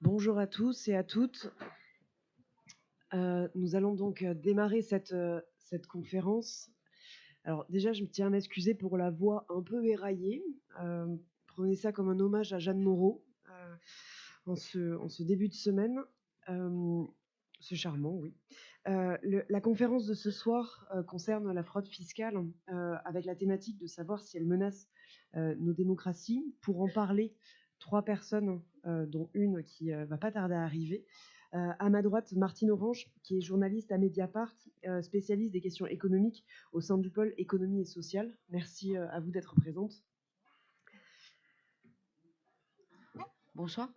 Bonjour à tous et à toutes. Nous allons donc démarrer cette conférence. Alors déjà, je me tiens à m'excuser pour la voix un peu éraillée. Prenez ça comme un hommage à Jeanne Moreau en ce début de semaine. C'est charmant, oui. La conférence de ce soir concerne la fraude fiscale avec la thématique de savoir si elle menace nos démocraties. Pour en parler, 3 personnes, dont une qui va pas tarder à arriver. À ma droite, Martine Orange, qui est journaliste à Mediapart, spécialiste des questions économiques au sein du pôle économie et sociale. Merci à vous d'être présente. Bonsoir.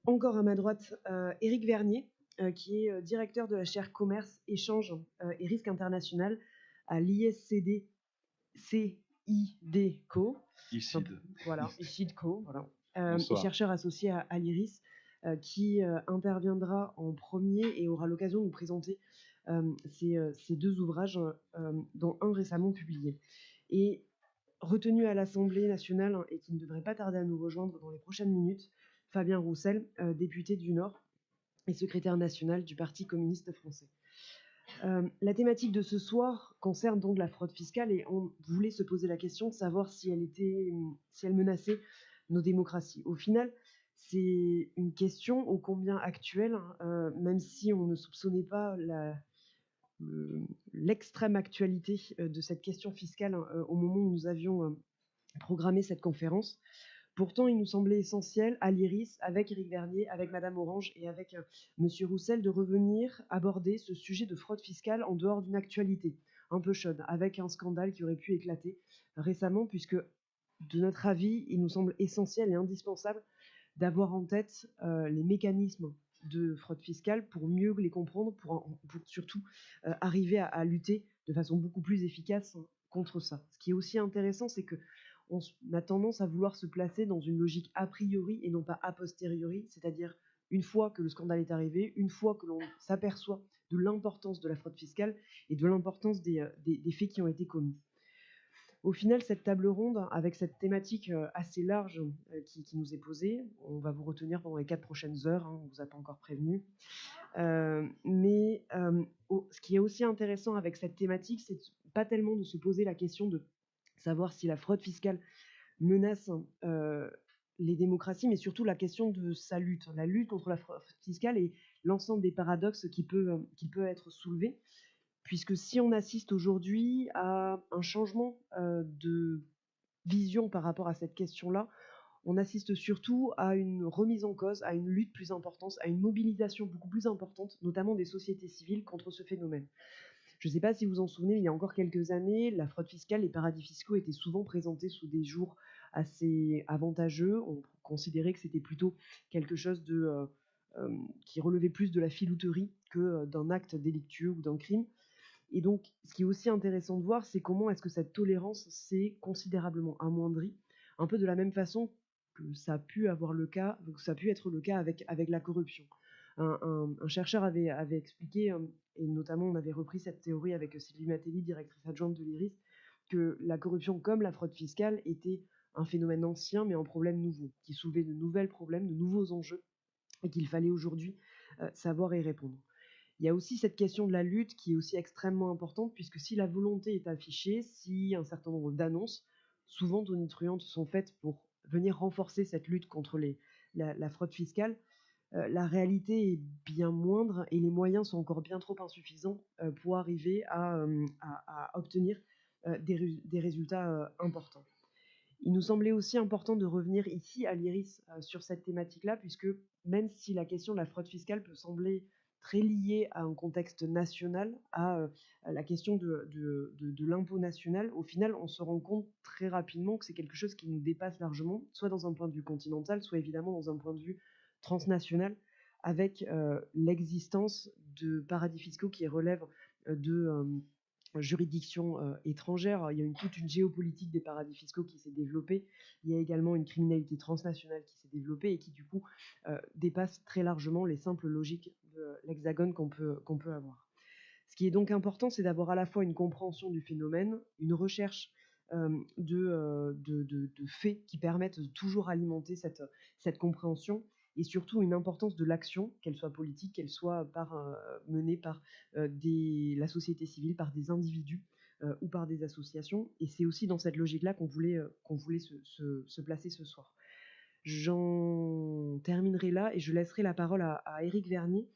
Encore à ma droite, Éric Vernier, qui est directeur de la chaire Commerce, Échange et Risque International à l'ISCD CIDCO. ICID. Voilà, ICIDCO, voilà. Et Bonsoir. chercheur associé à l'IRIS, qui interviendra en premier et aura l'occasion de nous présenter ces 2 ouvrages, dont un récemment publié. Et retenu à l'Assemblée nationale et qui ne devrait pas tarder à nous rejoindre dans les prochaines minutes, Fabien Roussel, député du Nord et secrétaire national du Parti communiste français. La thématique de ce soir concerne donc la fraude fiscale et on voulait se poser la question de savoir si elle menaçait nos démocraties. Au final, c'est une question ô combien actuelle, même si on ne soupçonnait pas l'extrême actualité de cette question fiscale au moment où nous avions programmé cette conférence. Pourtant, il nous semblait essentiel à l'IRIS, avec Éric Vernier, avec Madame Orange et avec Monsieur Roussel, de revenir aborder ce sujet de fraude fiscale en dehors d'une actualité un peu chaude, avec un scandale qui aurait pu éclater récemment, puisque de notre avis, il nous semble essentiel et indispensable d'avoir en tête les mécanismes de fraude fiscale pour mieux les comprendre, pour surtout arriver à lutter de façon beaucoup plus efficace contre ça. Ce qui est aussi intéressant, c'est que on a tendance à vouloir se placer dans une logique a priori et non pas a posteriori, c'est-à-dire une fois que le scandale est arrivé, une fois que l'on s'aperçoit de l'importance de la fraude fiscale et de l'importance des faits qui ont été commis. Au final, cette table ronde, avec cette thématique assez large qui nous est posée, on va vous retenir pendant les 4 prochaines heures, on ne vous a pas encore prévenu. Ce qui est aussi intéressant avec cette thématique, c'est pas tellement de se poser la question de savoir si la fraude fiscale menace les démocraties, mais surtout la question de sa lutte, la lutte contre la fraude fiscale et l'ensemble des paradoxes qui peut être soulevé. Puisque si on assiste aujourd'hui à un changement de vision par rapport à cette question-là, on assiste surtout à une remise en cause, à une lutte plus importante, à une mobilisation beaucoup plus importante, notamment des sociétés civiles contre ce phénomène. Je ne sais pas si vous vous en souvenez, mais il y a encore quelques années, la fraude fiscale, les paradis fiscaux étaient souvent présentés sous des jours assez avantageux. On considérait que c'était plutôt quelque chose qui relevait plus de la filouterie que d'un acte délictueux ou d'un crime. Et donc, ce qui est aussi intéressant de voir, c'est comment est-ce que cette tolérance s'est considérablement amoindrie, un peu de la même façon que ça a pu être le cas avec la corruption. Un chercheur avait expliqué, et notamment on avait repris cette théorie avec Sylvie Matelli, directrice adjointe de l'IRIS, que la corruption comme la fraude fiscale était un phénomène ancien mais un problème nouveau, qui soulevait de nouveaux problèmes, de nouveaux enjeux, et qu'il fallait aujourd'hui savoir y répondre. Il y a aussi cette question de la lutte qui est aussi extrêmement importante, puisque si la volonté est affichée, si un certain nombre d'annonces, souvent tonitruantes, sont faites pour venir renforcer cette lutte contre la fraude fiscale, la réalité est bien moindre et les moyens sont encore bien trop insuffisants pour arriver à obtenir des résultats importants. Il nous semblait aussi important de revenir ici à l'IRIS sur cette thématique-là, puisque même si la question de la fraude fiscale peut sembler très liée à un contexte national, à la question de l'impôt national, au final, on se rend compte très rapidement que c'est quelque chose qui nous dépasse largement, soit dans un point de vue continental, soit évidemment dans un point de vue transnational, avec l'existence de paradis fiscaux qui relèvent de juridictions étrangères. Il y a toute une géopolitique des paradis fiscaux qui s'est développée. Il y a également une criminalité transnationale qui s'est développée et qui du coup dépasse très largement les simples logiques de l'hexagone qu'on peut avoir. Ce qui est donc important, c'est d'avoir à la fois une compréhension du phénomène, une recherche de faits qui permettent de toujours alimenter cette compréhension, et surtout une importance de l'action, qu'elle soit politique, qu'elle soit menée par la société civile, par des individus ou par des associations. Et c'est aussi dans cette logique-là qu'on voulait se placer ce soir. J'en terminerai là et je laisserai la parole à Éric Vernier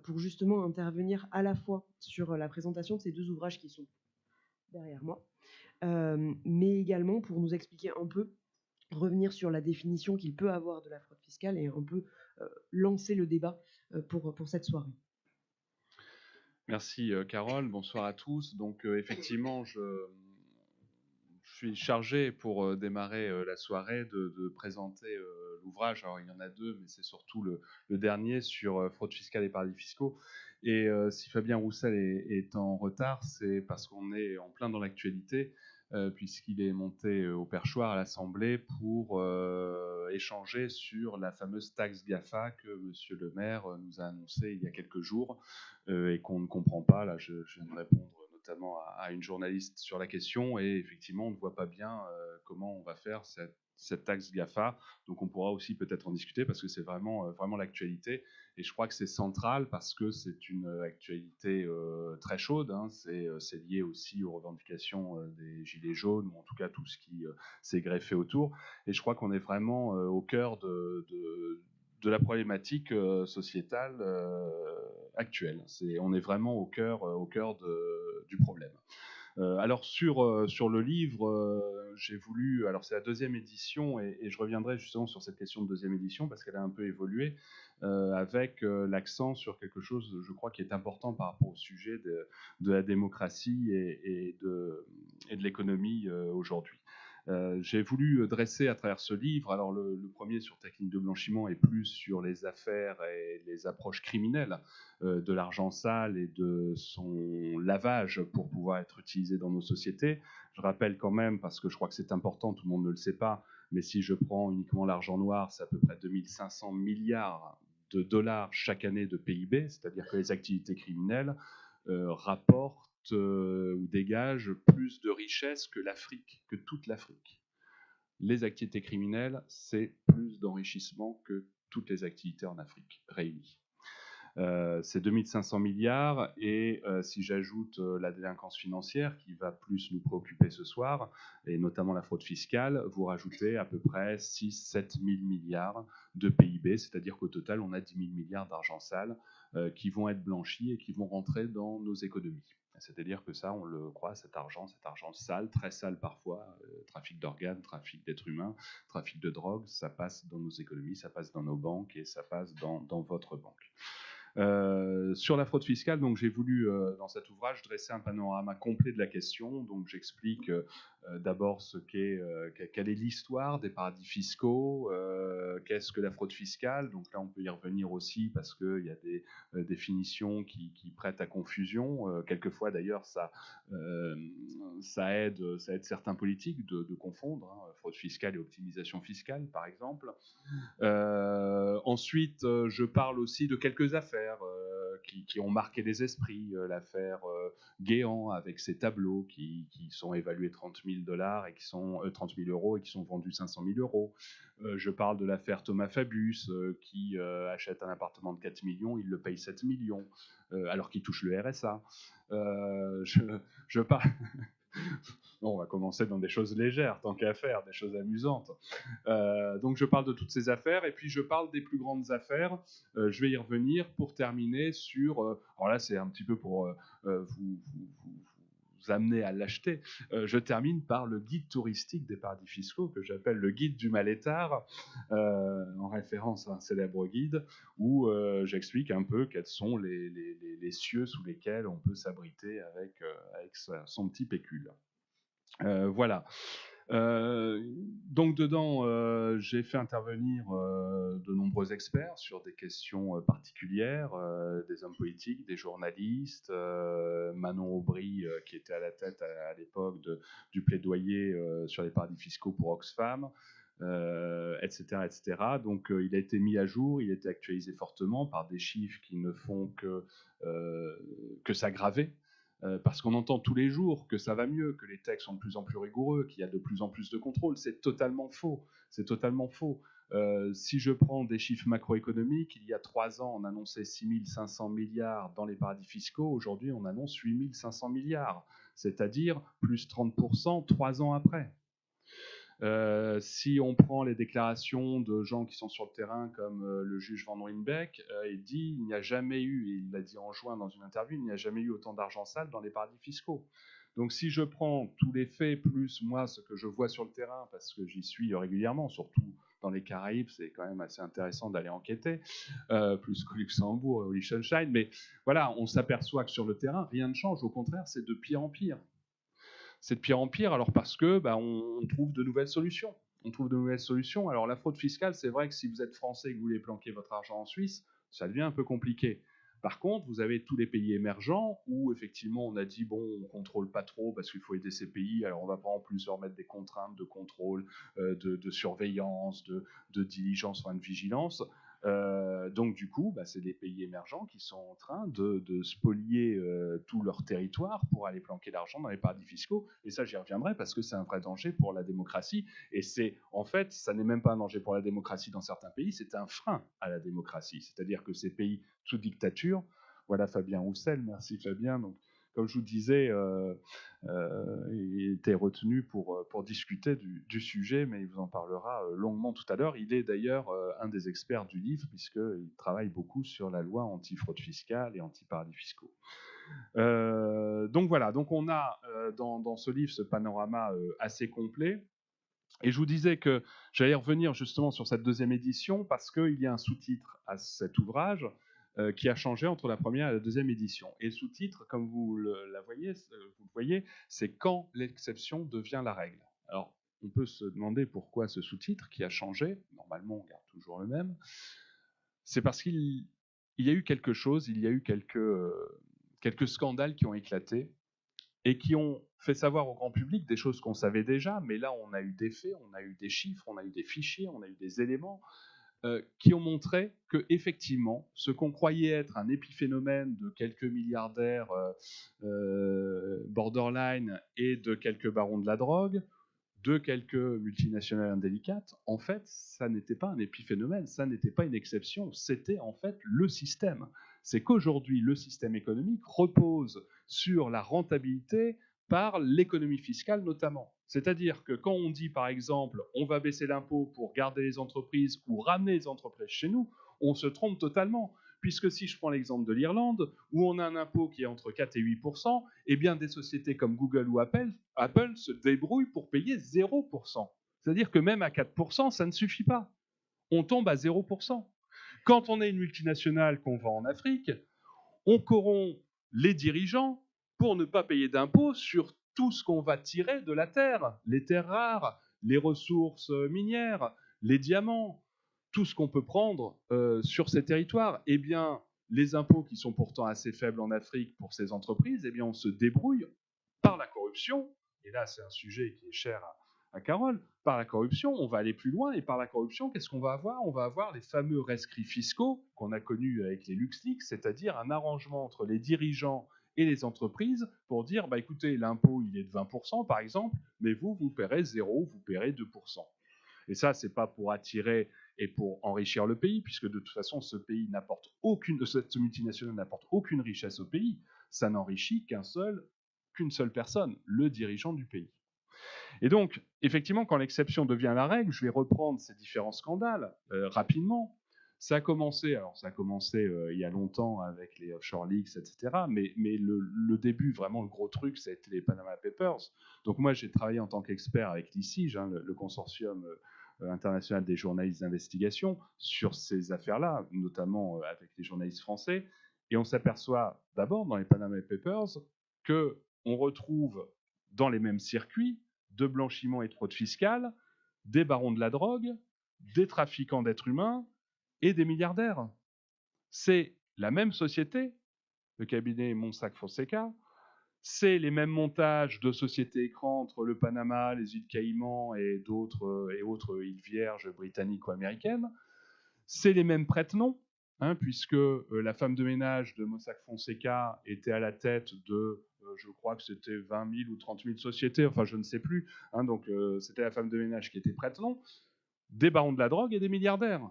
pour justement intervenir à la fois sur la présentation de ces deux ouvrages qui sont derrière moi, mais également pour nous expliquer un peu, revenir sur la définition qu'il peut avoir de la fraude fiscale et un peu lancer le débat pour cette soirée. Merci Carole, bonsoir à tous. Donc effectivement, je suis chargé pour démarrer la soirée de présenter l'ouvrage. Alors il y en a deux, mais c'est surtout le dernier sur fraude fiscale et paradis fiscaux. Et si Fabien Roussel est en retard, c'est parce qu'on est en plein dans l'actualité, puisqu'il est monté au perchoir à l'Assemblée pour échanger sur la fameuse taxe GAFA que Monsieur le maire nous a annoncée il y a quelques jours et qu'on ne comprend pas. Là, je viens de répondre notamment à une journaliste sur la question, et effectivement, on ne voit pas bien comment on va faire cette taxe GAFA. Donc on pourra aussi peut-être en discuter parce que c'est vraiment l'actualité. Et je crois que c'est central parce que c'est une actualité très chaude. Hein. C'est lié aussi aux revendications des Gilets jaunes, ou en tout cas tout ce qui s'est greffé autour. Et je crois qu'on est vraiment au cœur de la problématique sociétale actuelle. On est vraiment au cœur du problème. Alors sur le livre, j'ai voulu, alors c'est la deuxième édition et je reviendrai justement sur cette question de deuxième édition parce qu'elle a un peu évolué avec l'accent sur quelque chose, je crois, qui est important par rapport au sujet de la démocratie et de l'économie aujourd'hui. J'ai voulu dresser à travers ce livre, alors le premier sur technique de blanchiment est plus sur les affaires et les approches criminelles de l'argent sale et de son lavage pour pouvoir être utilisé dans nos sociétés. Je rappelle quand même, parce que je crois que c'est important, tout le monde ne le sait pas, mais si je prends uniquement l'argent noir, c'est à peu près 2500 milliards de dollars chaque année de PIB, c'est-à-dire que les activités criminelles rapportent ou dégagent plus de richesses que l'Afrique, que toute l'Afrique. Les activités criminelles, c'est plus d'enrichissement que toutes les activités en Afrique réunies. C'est 2500 milliards et si j'ajoute la délinquance financière qui va plus nous préoccuper ce soir, et notamment la fraude fiscale, vous rajoutez à peu près 6-7 000 milliards de PIB, c'est-à-dire qu'au total, on a 10 000 milliards d'argent sale qui vont être blanchis et qui vont rentrer dans nos économies. C'est-à-dire que ça, on le croit, cet argent sale, très sale parfois, trafic d'organes, trafic d'êtres humains, trafic de drogue, ça passe dans nos économies, ça passe dans nos banques et ça passe dans votre banque. Sur la fraude fiscale, donc j'ai voulu dans cet ouvrage dresser un panorama complet de la question. Donc j'explique d'abord quelle est l'histoire des paradis fiscaux, qu'est-ce que la fraude fiscale. Donc là on peut y revenir aussi parce qu'il y a des définitions qui prêtent à confusion. Quelquefois d'ailleurs ça aide certains politiques de confondre fraude fiscale et optimisation fiscale par exemple. Ensuite, je parle aussi de quelques affaires qui ont marqué les esprits. L'affaire Guéant avec ses tableaux qui sont évalués 30 000 $ et qui sont 30 000 € et qui sont vendus 500 000 €. Je parle de l'affaire Thomas Fabius qui achète un appartement de 4 millions, il le paye 7 millions alors qu'il touche le RSA. Je parle... Bon, on va commencer dans des choses légères, tant qu'à faire, des choses amusantes. Donc je parle de toutes ces affaires, et puis je parle des plus grandes affaires. Je vais y revenir pour terminer sur... alors là, c'est un petit peu pour vous amener à l'acheter. Je termine par le guide touristique des paradis fiscaux, que j'appelle le guide du mal-étard, en référence à un célèbre guide, où j'explique un peu quels sont les cieux sous lesquels on peut s'abriter avec son petit pécule. Voilà. Donc dedans, j'ai fait intervenir de nombreux experts sur des questions particulières, des hommes politiques, des journalistes, Manon Aubry qui était à la tête à l'époque du plaidoyer sur les paradis fiscaux pour Oxfam, etc., etc. Donc il a été mis à jour, il a été actualisé fortement par des chiffres qui ne font que s'aggraver. parce qu'on entend tous les jours que ça va mieux, que les textes sont de plus en plus rigoureux, qu'il y a de plus en plus de contrôle. C'est totalement faux. C'est totalement faux. Si je prends des chiffres macroéconomiques, il y a 3 ans, on annonçait 6 500 milliards dans les paradis fiscaux. Aujourd'hui, on annonce 8 500 milliards, c'est-à-dire plus 30% 3 ans après. Si on prend les déclarations de gens qui sont sur le terrain, comme le juge Van Rynbeek, il dit il n'y a jamais eu, et il l'a dit en juin dans une interview, il n'y a jamais eu autant d'argent sale dans les paradis fiscaux. Donc si je prends tous les faits, plus moi ce que je vois sur le terrain, parce que j'y suis régulièrement, surtout dans les Caraïbes, c'est quand même assez intéressant d'aller enquêter, plus qu'au Luxembourg et au Liechtenstein, mais voilà, on s'aperçoit que sur le terrain, rien ne change, au contraire, c'est de pire en pire. C'est de pire en pire, alors parce que on trouve de nouvelles solutions. On trouve de nouvelles solutions. Alors la fraude fiscale, c'est vrai que si vous êtes français et que vous voulez planquer votre argent en Suisse, ça devient un peu compliqué. Par contre, vous avez tous les pays émergents où effectivement on a dit bon, on contrôle pas trop parce qu'il faut aider ces pays. Alors on va pas en plus leur mettre des contraintes de contrôle, de surveillance, de diligence, enfin de vigilance. Donc du coup, c'est des pays émergents qui sont en train de spolier tout leur territoire pour aller planquer l'argent dans les paradis fiscaux. Et ça, j'y reviendrai parce que c'est un vrai danger pour la démocratie. Et c'est, en fait, ça n'est même pas un danger pour la démocratie dans certains pays, c'est un frein à la démocratie. C'est-à-dire que ces pays sous dictature, voilà Fabien Roussel, merci Fabien. Donc, comme je vous disais, il était retenu pour discuter du sujet, mais il vous en parlera longuement tout à l'heure. Il est d'ailleurs un des experts du livre, puisqu'il travaille beaucoup sur la loi anti-fraude fiscale et anti-paradis fiscaux. Donc voilà, donc on a dans ce livre ce panorama assez complet. Et je vous disais que j'allais revenir justement sur cette deuxième édition, parce qu'il y a un sous-titre à cet ouvrage, qui a changé entre la première et la deuxième édition. Et le sous-titre, comme vous le voyez, c'est « Quand l'exception devient la règle ». Alors, on peut se demander pourquoi ce sous-titre qui a changé. Normalement, on garde toujours le même. C'est parce qu'il y a eu quelque chose, il y a eu quelques scandales qui ont éclaté et qui ont fait savoir au grand public des choses qu'on savait déjà, mais là, on a eu des faits, on a eu des chiffres, on a eu des fichiers, on a eu des éléments qui ont montré que effectivement, ce qu'on croyait être un épiphénomène de quelques milliardaires borderline et de quelques barons de la drogue, de quelques multinationales indélicates, en fait, ça n'était pas un épiphénomène, ça n'était pas une exception, c'était en fait le système. C'est qu'aujourd'hui, le système économique repose sur la rentabilité par l'économie fiscale notamment. C'est-à-dire que quand on dit, par exemple, on va baisser l'impôt pour garder les entreprises ou ramener les entreprises chez nous, on se trompe totalement. Puisque si je prends l'exemple de l'Irlande, où on a un impôt qui est entre 4 et 8%, eh bien des sociétés comme Google ou Apple se débrouillent pour payer 0%. C'est-à-dire que même à 4%, ça ne suffit pas. On tombe à 0%. Quand on est une multinationale qu'on vend en Afrique, on corrompt les dirigeants pour ne pas payer d'impôts sur tout ce qu'on va tirer de la terre, les terres rares, les ressources minières, les diamants, tout ce qu'on peut prendre sur ces territoires. Eh bien, les impôts qui sont pourtant assez faibles en Afrique pour ces entreprises, eh bien, on se débrouille par la corruption, et là c'est un sujet qui est cher à Carole, par la corruption, on va aller plus loin, et par la corruption, qu'est-ce qu'on va avoir? On va avoir les fameux rescrits fiscaux qu'on a connus avec les LuxLeaks, c'est-à-dire un arrangement entre les dirigeants et les entreprises pour dire, écoutez, l'impôt il est de 20% par exemple, mais vous paierez 0, vous paierez 2%. Et ça, c'est pas pour attirer et pour enrichir le pays, puisque de toute façon, ce pays n'apporte cette multinationale n'apporte aucune richesse au pays, ça n'enrichit qu'une seule personne, le dirigeant du pays. Et donc, effectivement, quand l'exception devient la règle, je vais reprendre ces différents scandales rapidement. Ça a commencé il y a longtemps avec les offshore leaks, etc. Mais le début, vraiment le gros truc, ça a été les Panama Papers. Donc moi, j'ai travaillé en tant qu'expert avec l'ICIJ, le consortium international des journalistes d'investigation, sur ces affaires-là, notamment avec les journalistes français. Et on s'aperçoit d'abord dans les Panama Papers qu'on retrouve dans les mêmes circuits de blanchiment et de fraude fiscale des barons de la drogue, des trafiquants d'êtres humains et des milliardaires. C'est la même société, le cabinet Mossack Fonseca, c'est les mêmes montages de sociétés écrans entre le Panama, les îles Caïmans et autres îles vierges britanniques ou américaines, c'est les mêmes prête-noms, puisque la femme de ménage de Mossack Fonseca était à la tête de, je crois que c'était 20 000 ou 30 000 sociétés, enfin je ne sais plus, donc c'était la femme de ménage qui était prête-nom, des barons de la drogue et des milliardaires.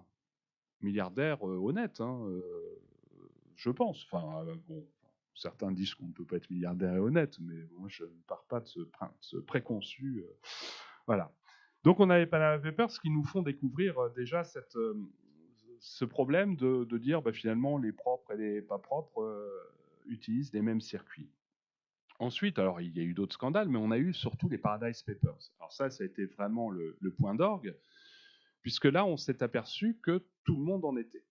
Milliardaires honnêtes, je pense. Enfin, bon, certains disent qu'on ne peut pas être milliardaire et honnête, mais moi je ne pars pas de ce préconçu. Voilà. Donc on a les Panama Papers qui nous font découvrir déjà ce problème de dire finalement les propres et les pas propres utilisent les mêmes circuits. Ensuite, alors il y a eu d'autres scandales, mais on a eu surtout les Paradise Papers. Alors ça a été vraiment le point d'orgue, puisque là on s'est aperçu que tout le monde en était.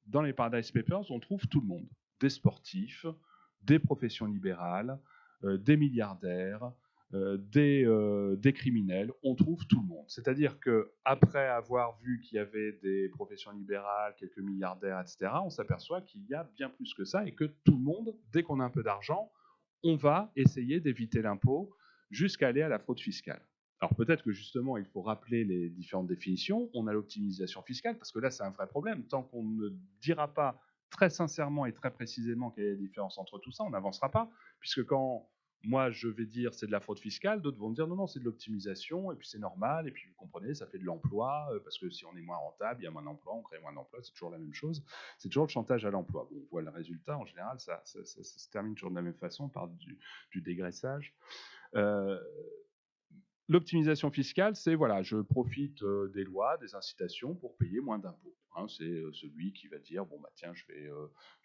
Dans les Paradise Papers, on trouve tout le monde. Des sportifs, des professions libérales, des milliardaires, des criminels, on trouve tout le monde. C'est-à-dire qu'après avoir vu qu'il y avait des professions libérales, quelques milliardaires, etc., on s'aperçoit qu'il y a bien plus que ça et que tout le monde, dès qu'on a un peu d'argent, on va essayer d'éviter l'impôt jusqu'à aller à la fraude fiscale. Alors peut-être que justement, il faut rappeler les différentes définitions. On a l'optimisation fiscale, parce que là, c'est un vrai problème. Tant qu'on ne dira pas très sincèrement et très précisément quelle est la différence entre tout ça, on n'avancera pas, puisque quand moi je vais dire c'est de la fraude fiscale, d'autres vont dire non, non, c'est de l'optimisation, et puis c'est normal, et puis vous comprenez, ça fait de l'emploi, parce que si on est moins rentable, il y a moins d'emplois, on crée moins d'emplois, c'est toujours la même chose, c'est toujours le chantage à l'emploi. Bon, on voit le résultat, en général, ça se termine toujours de la même façon, par du dégraissage. L'optimisation fiscale, c'est voilà, je profite des lois, des incitations pour payer moins d'impôts. C'est celui qui va dire bon bah tiens, je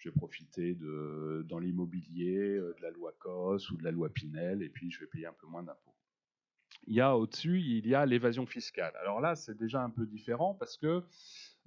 vais profiter dans l'immobilier de la loi COS ou de la loi Pinel et puis je vais payer un peu moins d'impôts. Au-dessus, il y a l'évasion fiscale. Alors là, c'est déjà un peu différent parce que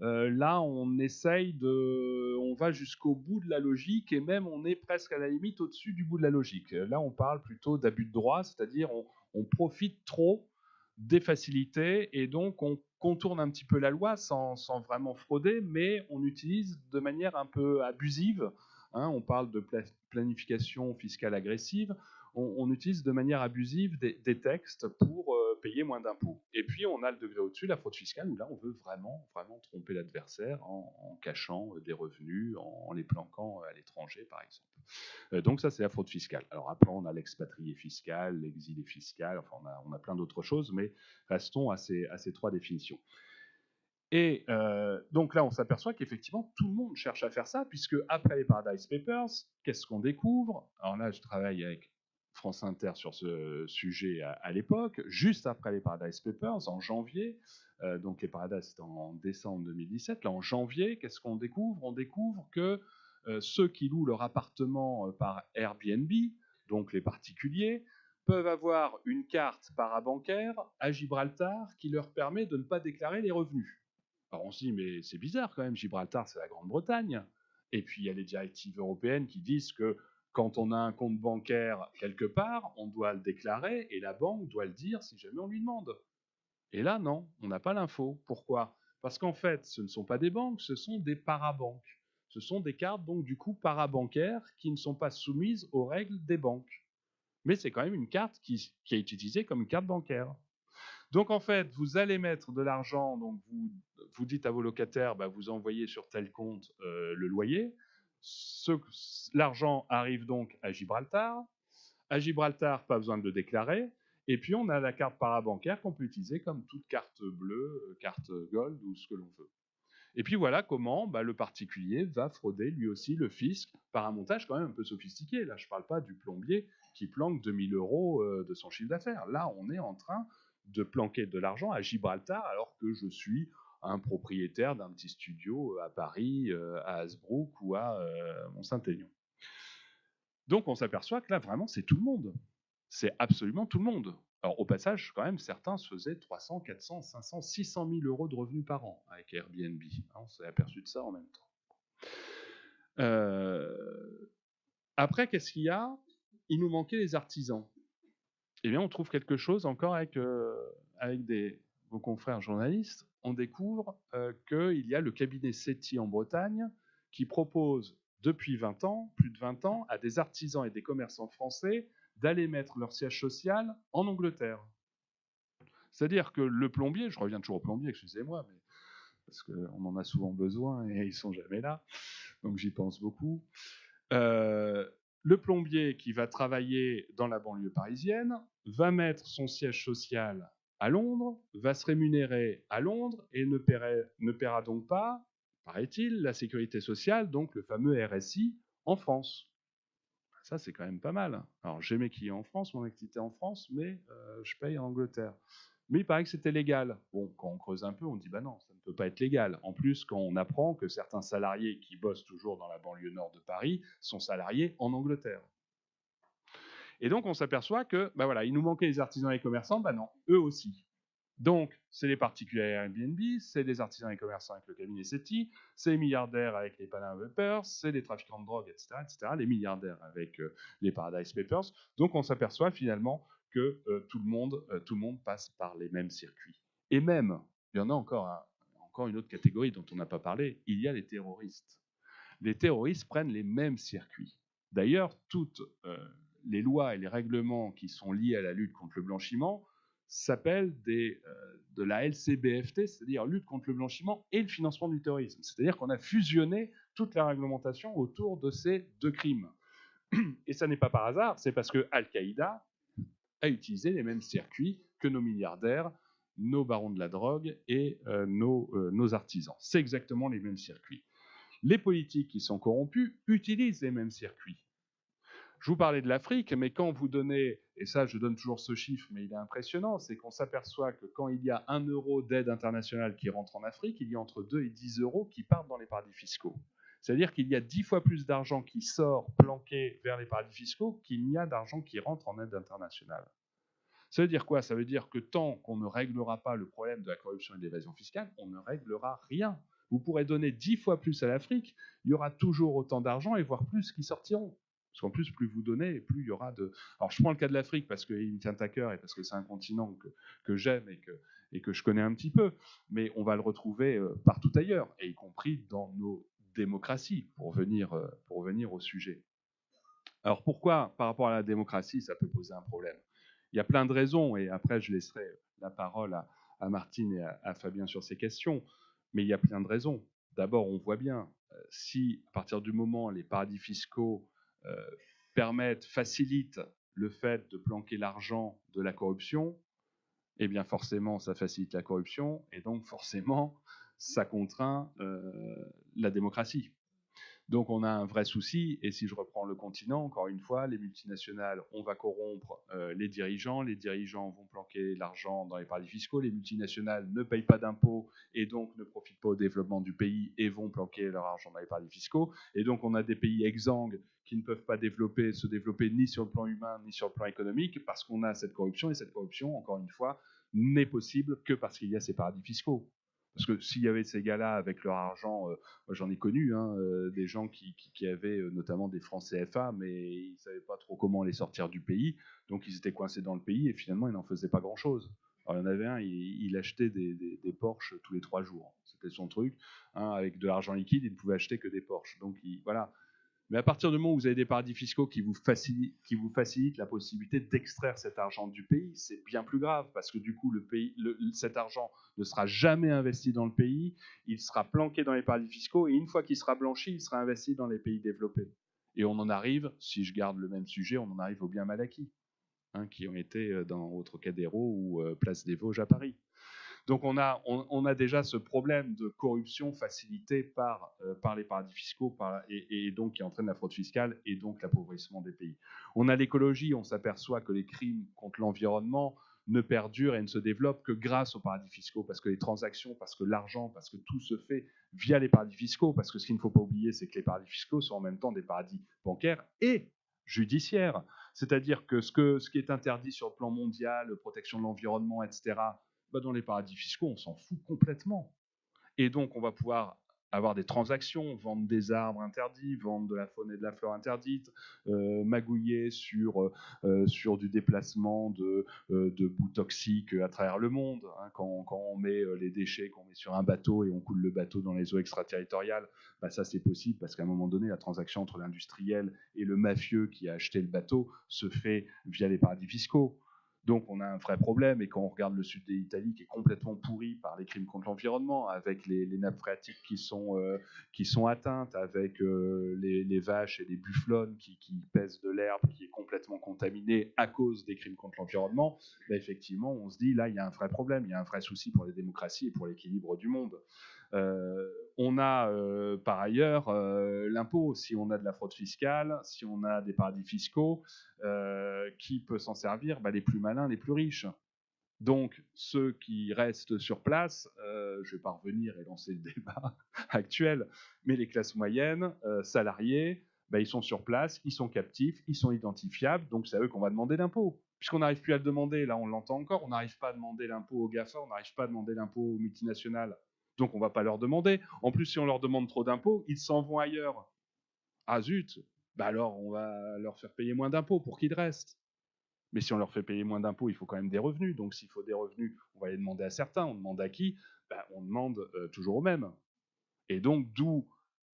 là, on va jusqu'au bout de la logique et même on est presque à la limite au-dessus du bout de la logique. Là, on parle plutôt d'abus de droit, c'est-à-dire on profite trop des facilités et donc on contourne un petit peu la loi sans vraiment frauder, mais on utilise de manière un peu abusive. On parle de planification fiscale agressive. On utilise de manière abusive des textes pour payer moins d'impôts. Et puis, on a le degré au-dessus, la fraude fiscale, où là, on veut vraiment, vraiment tromper l'adversaire en cachant des revenus, en les planquant à l'étranger, par exemple. Donc ça, c'est la fraude fiscale. Alors après, on a l'expatrié fiscal, l'exilé fiscal, enfin, on a plein d'autres choses, mais restons à ces trois définitions. Et donc là, on s'aperçoit qu'effectivement, tout le monde cherche à faire ça, puisque après les Paradise Papers, qu'est-ce qu'on découvre? Alors là, je travaille avec France Inter sur ce sujet à l'époque, juste après les Paradise Papers, en janvier. Donc les Paradise, c'était en décembre 2017. Là, en janvier, qu'est-ce qu'on découvre? On découvre que ceux qui louent leur appartement par Airbnb, donc les particuliers, peuvent avoir une carte parabancaire à Gibraltar qui leur permet de ne pas déclarer les revenus. Alors on se dit, mais c'est bizarre quand même, Gibraltar, c'est la Grande-Bretagne. Et puis il y a les directives européennes qui disent que quand on a un compte bancaire quelque part, on doit le déclarer et la banque doit le dire si jamais on lui demande. Et là, non, on n'a pas l'info. Pourquoi? Parce qu'en fait, ce ne sont pas des banques, ce sont des parabanques. Ce sont des cartes, donc du coup, parabancaires qui ne sont pas soumises aux règles des banques. Mais c'est quand même une carte qui est utilisée comme une carte bancaire. Donc en fait, vous allez mettre de l'argent, donc vous dites à vos locataires, vous envoyez sur tel compte le loyer. L'argent arrive donc à Gibraltar. À Gibraltar, pas besoin de le déclarer. Et puis on a la carte parabancaire qu'on peut utiliser comme toute carte bleue, carte gold ou ce que l'on veut. Et puis voilà comment le particulier va frauder lui aussi le fisc par un montage quand même un peu sophistiqué. Là, je ne parle pas du plombier qui planque 2 000 € de son chiffre d'affaires. Là, on est en train de planquer de l'argent à Gibraltar alors que je suis un propriétaire d'un petit studio à Paris, à Hasbrook ou à Mont-Saint-Aignan. Donc on s'aperçoit que là, vraiment, c'est tout le monde. C'est absolument tout le monde. Alors au passage, quand même, certains se faisaient 300, 400, 500, 600 000 € de revenus par an avec Airbnb. On s'est aperçu de ça en même temps. Après, qu'est-ce qu'il y a? Il nous manquait les artisans. Eh bien, on trouve quelque chose encore avec vos confrères journalistes. On découvre qu'il y a le cabinet SETI en Bretagne qui propose depuis 20 ans, plus de 20 ans, à des artisans et des commerçants français d'aller mettre leur siège social en Angleterre. C'est-à-dire que le plombier, je reviens toujours au plombier, excusez-moi, mais parce qu'on en a souvent besoin et ils ne sont jamais là, donc j'y pense beaucoup. Le plombier qui va travailler dans la banlieue parisienne va mettre son siège social à Londres, va se rémunérer à Londres et ne paiera donc pas, paraît-il, la sécurité sociale, donc le fameux RSI, en France. Ça, c'est quand même pas mal. Alors, j'ai mes clients en France, mon activité en France, mais je paye en Angleterre. Mais il paraît que c'était légal. Bon, quand on creuse un peu, on dit bah non, ça ne peut pas être légal. En plus, quand on apprend que certains salariés qui bossent toujours dans la banlieue nord de Paris sont salariés en Angleterre. Et donc, on s'aperçoit que, bah voilà, il nous manquait les artisans et les commerçants, bah non, eux aussi. Donc, c'est les particuliers Airbnb, c'est les artisans et commerçants avec le cabinet SETI, c'est les milliardaires avec les Panama Papers, c'est les trafiquants de drogue, etc., etc., les milliardaires avec les Paradise Papers. Donc, on s'aperçoit finalement que tout le monde passe par les mêmes circuits. Et même, il y en a encore une autre catégorie dont on n'a pas parlé, il y a les terroristes. Les terroristes prennent les mêmes circuits. D'ailleurs, toutes les lois et les règlements qui sont liés à la lutte contre le blanchiment s'appellent de la LCBFT, c'est-à-dire lutte contre le blanchiment et le financement du terrorisme. C'est-à-dire qu'on a fusionné toute la réglementation autour de ces deux crimes. Et ça n'est pas par hasard, c'est parce que Al-Qaïda a utilisé les mêmes circuits que nos milliardaires, nos barons de la drogue et nos artisans. C'est exactement les mêmes circuits. Les politiques qui sont corrompus utilisent les mêmes circuits. Je vous parlais de l'Afrique, mais quand vous donnez, et ça je donne toujours ce chiffre, mais il est impressionnant, c'est qu'on s'aperçoit que quand il y a 1 euro d'aide internationale qui rentre en Afrique, il y a entre 2 et 10 euros qui partent dans les paradis fiscaux. C'est-à-dire qu'il y a 10 fois plus d'argent qui sort planqué vers les paradis fiscaux qu'il n'y a d'argent qui rentre en aide internationale. Ça veut dire quoi? Ça veut dire que tant qu'on ne réglera pas le problème de la corruption et de l'évasion fiscale, on ne réglera rien. Vous pourrez donner 10 fois plus à l'Afrique, il y aura toujours autant d'argent et voire plus qui sortiront. Parce qu'en plus, plus vous donnez, plus il y aura de... Alors, je prends le cas de l'Afrique parce qu'il me tient à cœur et parce que c'est un continent que j'aime et que je connais un petit peu. Mais on va le retrouver partout ailleurs, et y compris dans nos démocraties, pour venir au sujet. Alors, pourquoi, par rapport à la démocratie, ça peut poser un problème? Il y a plein de raisons, et après, je laisserai la parole à Martine et à Fabien sur ces questions. Mais il y a plein de raisons. D'abord, on voit bien, si à partir du moment où les paradis fiscaux facilitent le fait de planquer l'argent de la corruption, eh bien forcément, ça facilite la corruption, et donc forcément, ça contraint la démocratie. Donc on a un vrai souci, et si je reprends le continent, encore une fois, les multinationales, on va corrompre les dirigeants vont planquer l'argent dans les paradis fiscaux, les multinationales ne payent pas d'impôts et donc ne profitent pas au développement du pays et vont planquer leur argent dans les paradis fiscaux, et donc on a des pays exsangues qui ne peuvent pas se développer ni sur le plan humain ni sur le plan économique parce qu'on a cette corruption, et cette corruption, encore une fois, n'est possible que parce qu'il y a ces paradis fiscaux. Parce que s'il y avait ces gars-là avec leur argent, moi j'en ai connu, des gens qui avaient notamment des francs CFA, mais ils ne savaient pas trop comment les sortir du pays, donc ils étaient coincés dans le pays et finalement ils n'en faisaient pas grand-chose. Alors il y en avait un, il achetait des Porsche tous les 3 jours, c'était son truc, avec de l'argent liquide, il ne pouvait acheter que des Porsche. Donc voilà. Mais à partir du moment où vous avez des paradis fiscaux qui vous facilitent la possibilité d'extraire cet argent du pays, c'est bien plus grave, parce que du coup, cet argent ne sera jamais investi dans le pays, il sera planqué dans les paradis fiscaux, et une fois qu'il sera blanchi, il sera investi dans les pays développés. Et on en arrive, si je garde le même sujet, on en arrive aux biens mal acquis, qui ont été au Trocadéro ou Place des Vosges à Paris. Donc on a déjà ce problème de corruption facilité par les paradis fiscaux et donc qui entraîne la fraude fiscale et donc l'appauvrissement des pays. On a l'écologie, on s'aperçoit que les crimes contre l'environnement ne perdurent et ne se développent que grâce aux paradis fiscaux, parce que les transactions, parce que l'argent, parce que tout se fait via les paradis fiscaux, parce que ce qu'il ne faut pas oublier, c'est que les paradis fiscaux sont en même temps des paradis bancaires et judiciaires. C'est-à-dire que ce qui est interdit sur le plan mondial, protection de l'environnement, etc., dans les paradis fiscaux, on s'en fout complètement. Et donc, on va pouvoir avoir des transactions, vendre des arbres interdits, vendre de la faune et de la flore interdite, magouiller sur du déplacement de bouts toxiques à travers le monde. Quand on met les déchets qu'on met sur un bateau et on coule le bateau dans les eaux extraterritoriales, ça c'est possible parce qu'à un moment donné, la transaction entre l'industriel et le mafieux qui a acheté le bateau se fait via les paradis fiscaux. Donc on a un vrai problème, et quand on regarde le sud de l'Italie qui est complètement pourri par les crimes contre l'environnement, avec les nappes phréatiques qui sont atteintes, avec les vaches et les bufflonnes qui pèsent de l'herbe qui est complètement contaminée à cause des crimes contre l'environnement, ben effectivement on se dit là il y a un vrai problème, il y a un vrai souci pour les démocraties et pour l'équilibre du monde. On a par ailleurs l'impôt. Si on a de la fraude fiscale, si on a des paradis fiscaux, qui peut s'en servir? Les plus malins, les plus riches. Donc ceux qui restent sur place, je ne vais pas revenir et lancer le débat actuel, mais les classes moyennes, salariés, ils sont sur place, ils sont captifs, ils sont identifiables, donc c'est à eux qu'on va demander l'impôt. Puisqu'on n'arrive plus à le demander, là on l'entend encore, on n'arrive pas à demander l'impôt aux GAFA, on n'arrive pas à demander l'impôt aux multinationales. Donc on ne va pas leur demander. En plus, si on leur demande trop d'impôts, ils s'en vont ailleurs. Ah zut, alors on va leur faire payer moins d'impôts pour qu'ils restent. Mais si on leur fait payer moins d'impôts, il faut quand même des revenus. Donc s'il faut des revenus, on va les demander à certains. On demande à qui? On demande toujours aux mêmes. Et donc d'où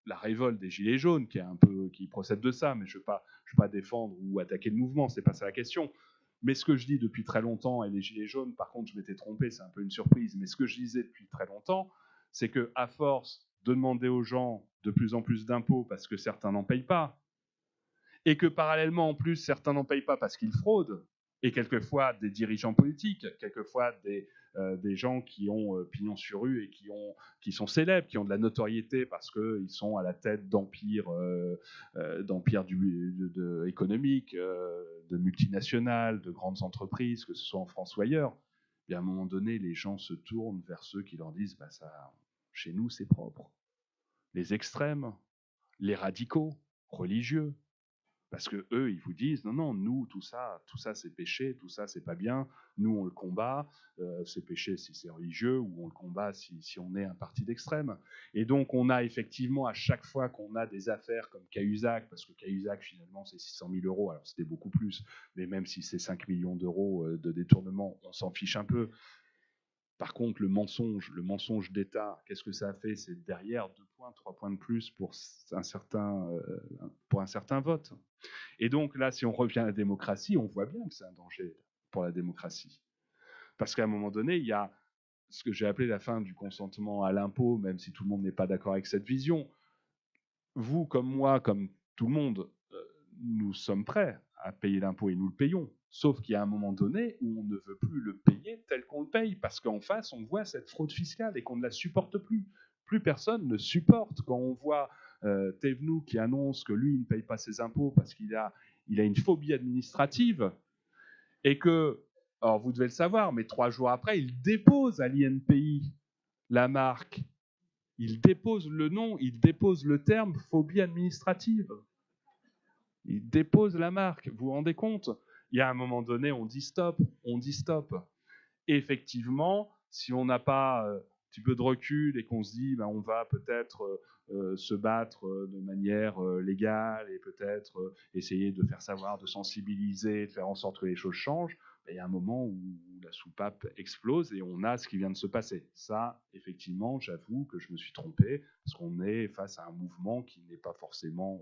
la révolte des Gilets jaunes, qui procède de ça. Mais je ne veux pas défendre ou attaquer le mouvement, c'est pas ça la question. Mais ce que je dis depuis très longtemps, et les Gilets jaunes, par contre, je m'étais trompé, c'est un peu une surprise, mais ce que je disais depuis très longtemps, c'est qu'à force de demander aux gens de plus en plus d'impôts parce que certains n'en payent pas, et que parallèlement, en plus, certains n'en payent pas parce qu'ils fraudent, et quelquefois des dirigeants politiques, quelquefois des gens qui ont pignon sur rue et qui sont célèbres, qui ont de la notoriété parce qu'ils sont à la tête d'empires économiques, de multinationales, de grandes entreprises, que ce soit en France ou ailleurs. Et à un moment donné, les gens se tournent vers ceux qui leur disent ça, chez nous, c'est propre. Les extrêmes, les radicaux, religieux. Parce que eux, ils vous disent non, nous, tout ça c'est péché, tout ça c'est pas bien. Nous, on le combat. C'est péché si c'est religieux, ou on le combat si on est un parti d'extrême. Et donc, on a effectivement à chaque fois qu'on a des affaires comme Cahuzac, parce que Cahuzac finalement c'est 600 000 euros, alors c'était beaucoup plus, mais même si c'est 5 millions d'euros de détournement, on s'en fiche un peu. Par contre, le mensonge d'État, qu'est-ce que ça a fait? C'est derrière 2 points, 3 points de plus pour un certain vote. Et donc là, si on revient à la démocratie, on voit bien que c'est un danger pour la démocratie. Parce qu'à un moment donné, il y a ce que j'ai appelé la fin du consentement à l'impôt, même si tout le monde n'est pas d'accord avec cette vision. Vous, comme moi, comme tout le monde, nous sommes prêts à payer l'impôt et nous le payons. Sauf qu'il y a un moment donné où on ne veut plus le payer tel qu'on le paye, parce qu'en face, on voit cette fraude fiscale et qu'on ne la supporte plus. Plus personne ne supporte. Quand on voit Thévenoud qui annonce que lui, il ne paye pas ses impôts parce qu'il a une phobie administrative, et que, alors vous devez le savoir, mais 3 jours après, il dépose à l'INPI la marque, il dépose le nom, il dépose le terme phobie administrative. Il dépose la marque. Vous vous rendez compte? Il y a un moment donné, on dit stop. Et effectivement, si on n'a pas un petit peu de recul et qu'on se dit on va peut-être se battre de manière légale et peut-être essayer de faire savoir, de sensibiliser, de faire en sorte que les choses changent, il y a un moment où la soupape explose et on a ce qui vient de se passer. Ça, effectivement, j'avoue que je me suis trompé, parce qu'on est face à un mouvement qui n'est pas forcément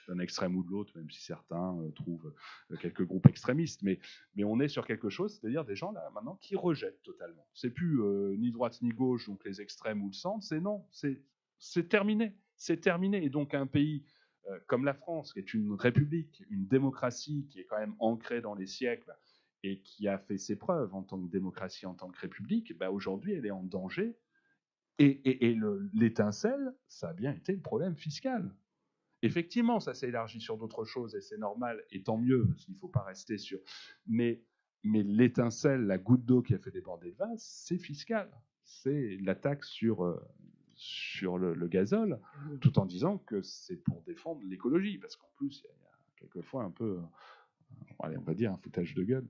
d'un extrême ou de l'autre, même si certains trouvent quelques groupes extrémistes, mais on est sur quelque chose, c'est-à-dire des gens là maintenant qui rejettent totalement. C'est plus ni droite ni gauche, donc les extrêmes ou le centre, c'est non, c'est terminé, c'est terminé. Et donc un pays comme la France, qui est une république, une démocratie qui est quand même ancrée dans les siècles et qui a fait ses preuves en tant que démocratie, en tant que république, aujourd'hui elle est en danger. Et l'étincelle, ça a bien été le problème fiscal. Effectivement, ça s'est élargi sur d'autres choses et c'est normal, et tant mieux, parce qu'il ne faut pas rester sur... Mais l'étincelle, la goutte d'eau qui a fait déborder le vase, c'est fiscal. C'est la taxe sur le gazole, tout en disant que c'est pour défendre l'écologie, parce qu'en plus, il y a quelquefois un peu, allez, on va dire un foutage de gueule.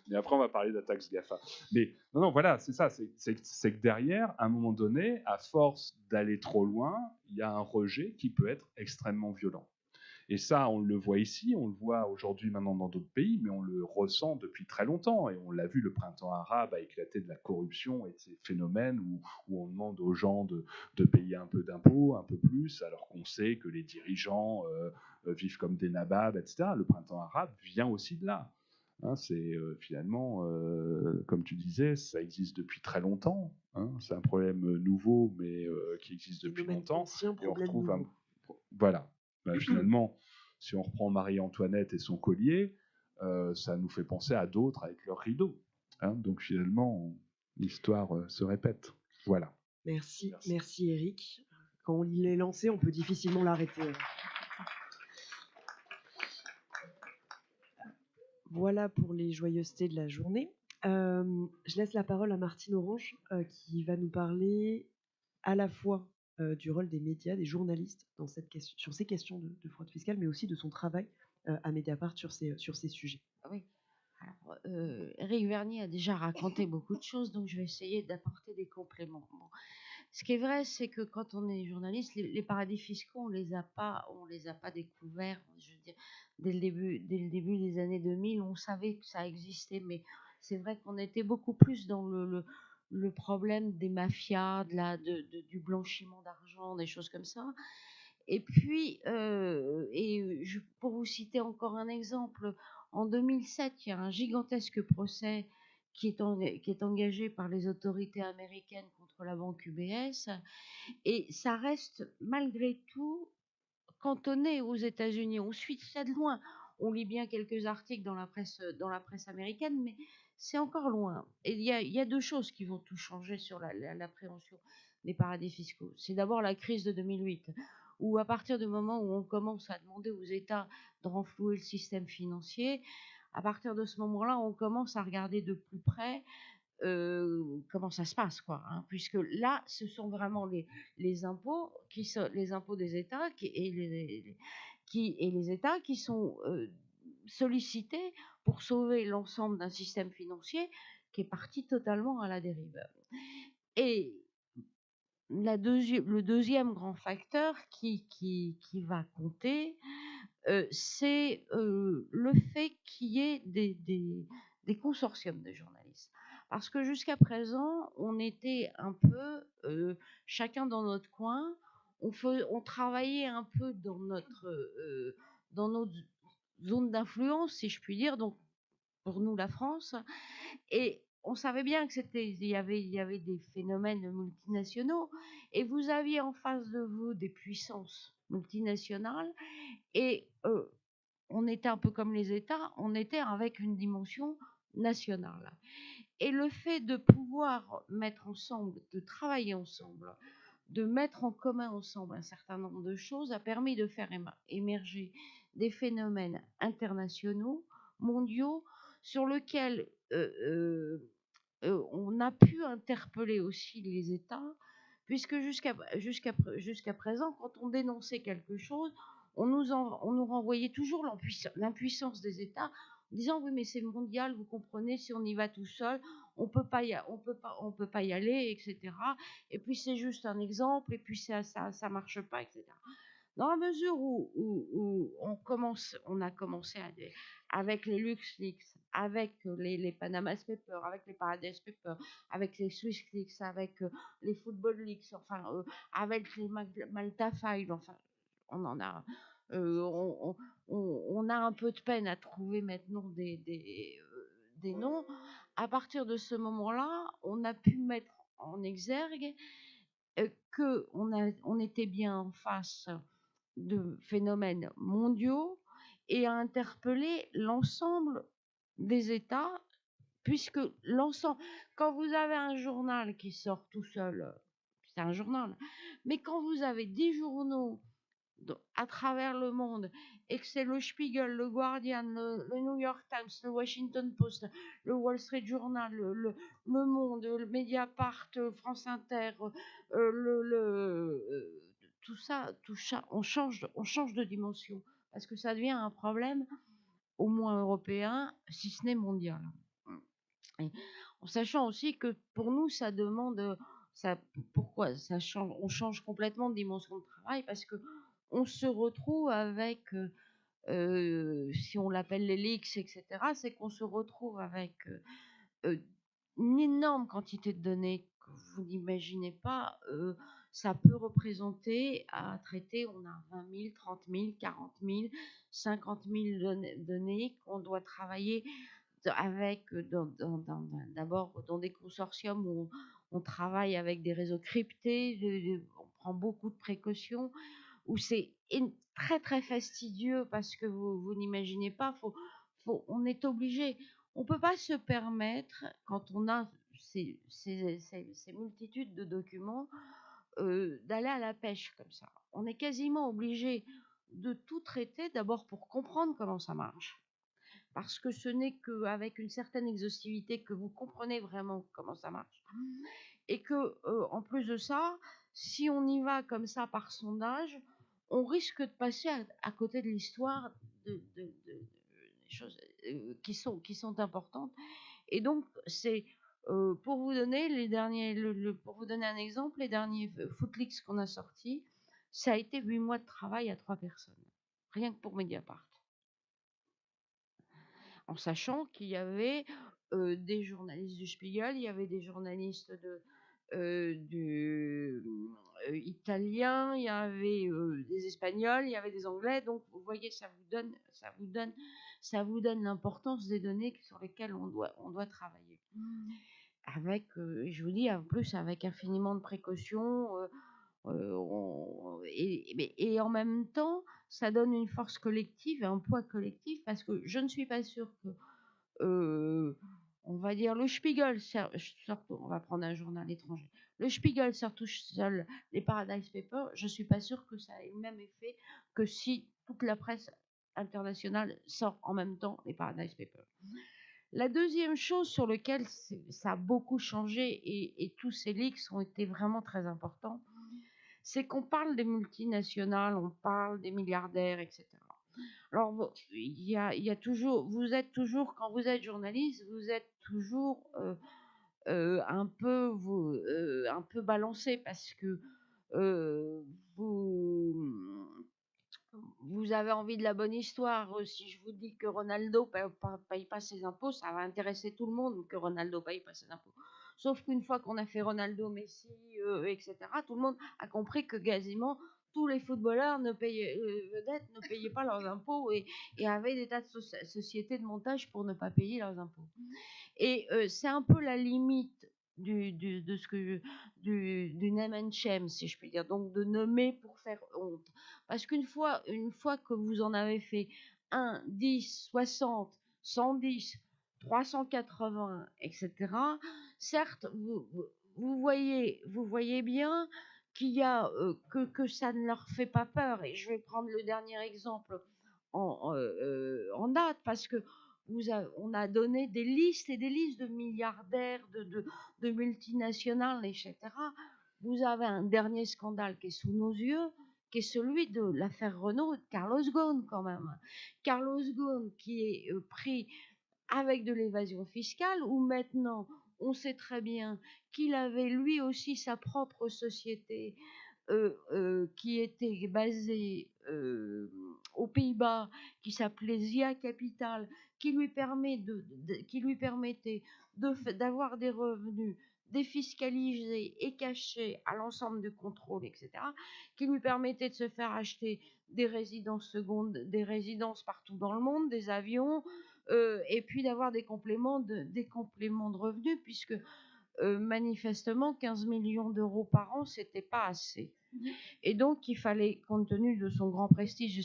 Mais après, on va parler de la taxe GAFA. Mais non, voilà, c'est ça. C'est que derrière, à un moment donné, à force d'aller trop loin, il y a un rejet qui peut être extrêmement violent. Et ça, on le voit ici, on le voit aujourd'hui maintenant dans d'autres pays, mais on le ressent depuis très longtemps. Et on l'a vu, le printemps arabe a éclaté de la corruption et de ces phénomènes où on demande aux gens de payer un peu d'impôts, un peu plus, alors qu'on sait que les dirigeants vivent comme des nababs, etc. Le printemps arabe vient aussi de là. Hein, c'est finalement, comme tu disais, ça existe depuis très longtemps. Hein, c'est un problème nouveau, mais qui existe depuis Phénomène longtemps. ancien, Et on problème retrouve nouveau. voilà. Ben, finalement, si on reprend Marie-Antoinette et son collier, ça nous fait penser à d'autres avec leurs rideaux. Hein, donc finalement, l'histoire se répète. Voilà. Merci Eric. Quand on l'est lancé, on peut difficilement l'arrêter. Voilà pour les joyeusetés de la journée. Je laisse la parole à Martine Orange qui va nous parler à la fois du rôle des médias, des journalistes sur ces questions de fraude fiscale, mais aussi de son travail à Mediapart sur ces sujets. Oui. Alors, Éric Vernier a déjà raconté beaucoup de choses, donc je vais essayer d'apporter des compléments. Bon. Ce qui est vrai, c'est que quand on est journaliste, les paradis fiscaux, on les a pas découverts. Je veux dire, dès le début des années 2000, on savait que ça existait, mais c'est vrai qu'on était beaucoup plus dans le problème des mafias, du blanchiment d'argent, des choses comme ça. Et puis, pour vous citer encore un exemple, en 2007, il y a un gigantesque procès qui est engagé par les autorités américaines contre la banque UBS, et ça reste malgré tout cantonné aux États-Unis. On suit ça de loin. On lit bien quelques articles dans la presse américaine, mais c'est encore loin. Et il y a deux choses qui vont tout changer sur l'appréhension des paradis fiscaux. C'est d'abord la crise de 2008, où à partir du moment où on commence à demander aux États de renflouer le système financier, à partir de ce moment-là, on commence à regarder de plus près comment ça se passe, quoi, hein, puisque là, ce sont vraiment les impôts les impôts des États et les États qui sont sollicités pour sauver l'ensemble d'un système financier qui est parti totalement à la dérive. Et le deuxième grand facteur qui va compter, c'est le fait qu'il y ait des consortiums de journalistes. Parce que jusqu'à présent, on était un peu chacun dans notre coin, on travaillait un peu dans notre zone d'influence, si je puis dire, donc pour nous la France, et on savait bien que il y avait des phénomènes multinationaux, et vous aviez en face de vous des puissances multinationales, et on était un peu comme les États, on était avec une dimension nationale. Et le fait de pouvoir mettre ensemble, de travailler ensemble, de mettre en commun ensemble un certain nombre de choses a permis de faire émerger des phénomènes internationaux, mondiaux, sur lesquels on a pu interpeller aussi les États, puisque jusqu'à présent, quand on dénonçait quelque chose, on nous renvoyait toujours l'impuissance des États, en disant oui mais c'est mondial, vous comprenez, si on y va tout seul, on peut pas y aller, etc. Et puis c'est juste un exemple, et puis ça marche pas, etc. Dans la mesure où on a commencé avec les LuxLeaks, avec les Panama Papers, avec les Paradise Papers, avec les SwissLeaks, avec les Football Leaks, enfin, avec les Malta Files, enfin, on en a, on a un peu de peine à trouver maintenant des noms. À partir de ce moment-là, on a pu mettre en exergue on était bien en face de phénomènes mondiaux et à interpeller l'ensemble des États, puisque quand vous avez un journal qui sort tout seul, c'est un journal, mais quand vous avez 10 journaux à travers le monde, et que c'est le Spiegel, le Guardian, le New York Times, le Washington Post, le Wall Street Journal, le Monde, le Mediapart, France Inter, tout ça, on change de dimension, parce que ça devient un problème au moins européen, si ce n'est mondial. Et en sachant aussi que pour nous, ça demande, pourquoi ça change, on change complètement de dimension de travail, parce que on se retrouve avec, si on l'appelle les leaks, etc., c'est qu'on se retrouve avec une énorme quantité de données que vous n'imaginez pas. Ça peut représenter à traiter, on a 20 000, 30 000, 40 000, 50 000 données qu'on doit travailler avec d'abord dans des consortiums où on travaille avec des réseaux cryptés, on prend beaucoup de précautions, où c'est très très fastidieux parce que vous n'imaginez pas, on est obligé, on peut pas se permettre quand on a ces multitudes de documents d'aller à la pêche comme ça. On est quasiment obligé de tout traiter d'abord pour comprendre comment ça marche. Parce que ce n'est qu'avec une certaine exhaustivité que vous comprenez vraiment comment ça marche. Et que, en plus de ça, si on y va comme ça par sondage, on risque de passer à côté de l'histoire des choses qui sont importantes. Et donc, c'est pour vous donner pour vous donner un exemple, les derniers Footleaks qu'on a sortis, ça a été 8 mois de travail à 3 personnes, rien que pour Mediapart. En sachant qu'il y avait des journalistes du Spiegel, il y avait des journalistes italiens, il y avait des Espagnols, il y avait des Anglais. Donc, vous voyez, ça vous donne l'importance des données sur lesquelles on doit travailler. Avec, je vous dis, en plus, avec infiniment de précautions. Et en même temps, ça donne une force collective et un poids collectif, parce que je ne suis pas sûre que, on va dire, le Spiegel, on va prendre un journal étranger, le Spiegel sort tout seul les Paradise Papers, je ne suis pas sûre que ça ait le même effet que si toute la presse internationale sort en même temps les Paradise Papers. La deuxième chose sur laquelle ça a beaucoup changé, et tous ces leaks ont été vraiment très importants, c'est qu'on parle des multinationales, on parle des milliardaires, etc. Alors, il y a toujours, quand vous êtes journaliste, vous êtes toujours un peu balancé, parce que vous avez envie de la bonne histoire. Si je vous dis que Ronaldo paye pas ses impôts, ça va intéresser tout le monde que Ronaldo paye pas ses impôts. Sauf qu'une fois qu'on a fait Ronaldo, Messi, etc., tout le monde a compris que quasiment tous les footballeurs vedettes ne payaient pas leurs impôts, et avaient des tas de sociétés de montage pour ne pas payer leurs impôts. Et c'est un peu la limite du name and shame, si je puis dire, donc de nommer pour faire honte. Parce qu'une fois que vous en avez fait 1, 10, 60, 110, 380, etc., certes, vous voyez bien qu'il y a que ça ne leur fait pas peur. Et je vais prendre le dernier exemple en date, parce que on a donné des listes et des listes de milliardaires, de multinationales, etc. Vous avez un dernier scandale qui est sous nos yeux, qui est celui de l'affaire Renault, de Carlos Ghosn quand même. Carlos Ghosn qui est pris avec de l'évasion fiscale, où maintenant on sait très bien qu'il avait lui aussi sa propre société qui était basée aux Pays-Bas, qui s'appelait Zia Capital, qui lui permettait d'avoir des revenus défiscalisés et cachés à l'ensemble du contrôle, etc., qui lui permettait de se faire acheter des résidences secondes, des résidences partout dans le monde, des avions, et puis d'avoir des compléments de revenus, puisque manifestement 15 millions d'euros par an, c'était pas assez. Et donc, il fallait, compte tenu de son grand prestige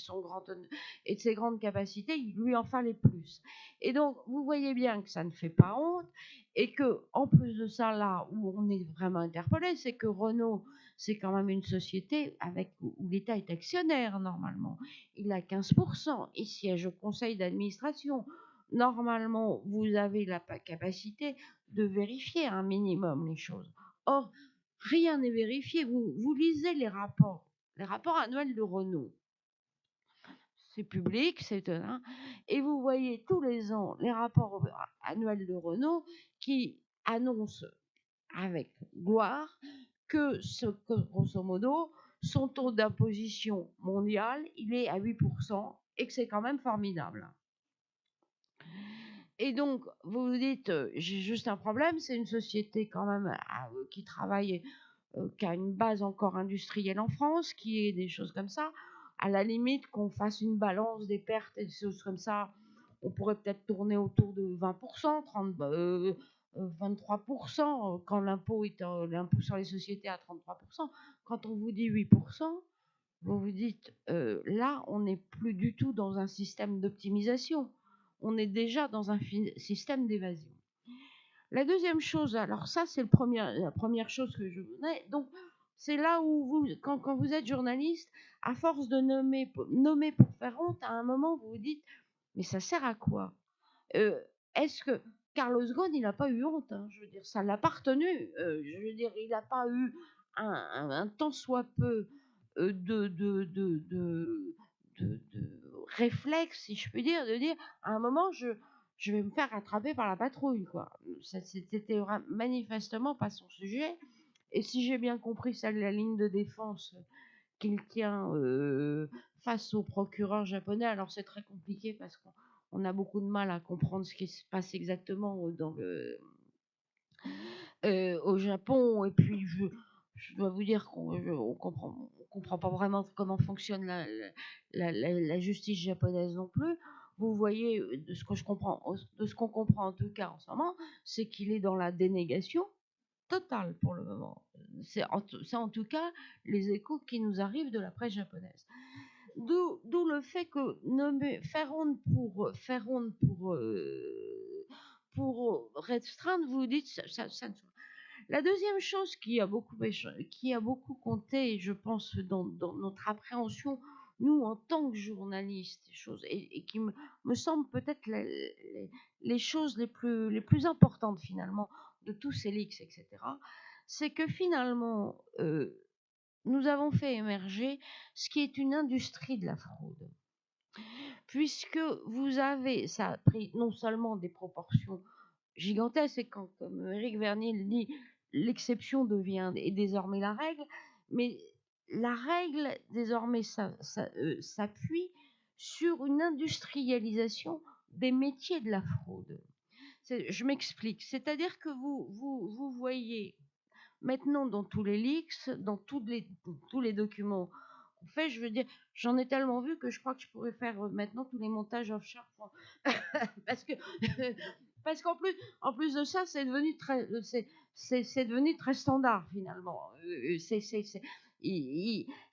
et de ses grandes capacités, il lui en fallait plus. Et donc, vous voyez bien que ça ne fait pas honte, et que, en plus de ça, là où on est vraiment interpellé, c'est que Renault, c'est quand même une société où l'État est actionnaire, normalement. Il a 15%, il siège au conseil d'administration. Normalement, vous avez la capacité de vérifier un minimum les choses. Or, rien n'est vérifié. Vous lisez les rapports annuels de Renault. C'est public, c'est et vous voyez tous les ans les rapports annuels de Renault qui annoncent avec gloire que grosso modo, son taux d'imposition mondial, il est à 8%, et que c'est quand même formidable. Et donc, vous vous dites, j'ai juste un problème, c'est une société quand même qui travaille, qui a une base encore industrielle en France, qui est des choses comme ça. À la limite, qu'on fasse une balance des pertes et des choses comme ça, on pourrait peut-être tourner autour de 20%, 23%, quand l'impôt sur les sociétés à 33%. Quand on vous dit 8%, vous vous dites, là, on n'est plus du tout dans un système d'optimisation. On est déjà dans un système d'évasion. La deuxième chose, alors ça, c'est la première chose que je voulais. Donc, c'est là où quand vous êtes journaliste, à force de nommer pour faire honte, à un moment, vous vous dites, mais ça sert à quoi? Est-ce que Carlos Ghosn, il n'a pas eu honte, hein, je veux dire, ça l'a pas retenu. Je veux dire, il n'a pas eu un tant soit peu de réflexe, si je puis dire, de dire, à un moment, je vais me faire attraper par la patrouille, quoi. C'était manifestement pas son sujet. Et si j'ai bien compris, ça, la ligne de défense qu'il tient face au procureur japonais, alors c'est très compliqué parce qu'on a beaucoup de mal à comprendre ce qui se passe exactement au Japon. Et puis, je dois vous dire qu'on comprend pas vraiment comment fonctionne la justice japonaise non plus. Vous voyez, de ce qu'on comprend en tout cas en ce moment, c'est qu'il est dans la dénégation totale pour le moment. C'est en tout cas les échos qui nous arrivent de la presse japonaise. D'où le fait que faire honte pour restreindre, vous dites ça ne. La deuxième chose qui a beaucoup compté, je pense, dans notre appréhension, nous, en tant que journalistes, et qui me semble peut-être les choses les plus importantes, finalement, de tous ces leaks, etc., c'est que finalement, nous avons fait émerger ce qui est une industrie de la fraude. Puisque ça a pris non seulement des proportions gigantesques, et quand, comme Éric Vernier le dit, l'exception est désormais la règle, mais la règle, désormais, s'appuie sur une industrialisation des métiers de la fraude. Je m'explique. C'est-à-dire que vous voyez maintenant dans tous les leaks, dans tous les documents qu'on fait, je veux dire, j'en ai tellement vu que je crois que je pourrais faire maintenant tous les montages offshore. Parce qu'en plus de ça, c'est devenu très standard finalement.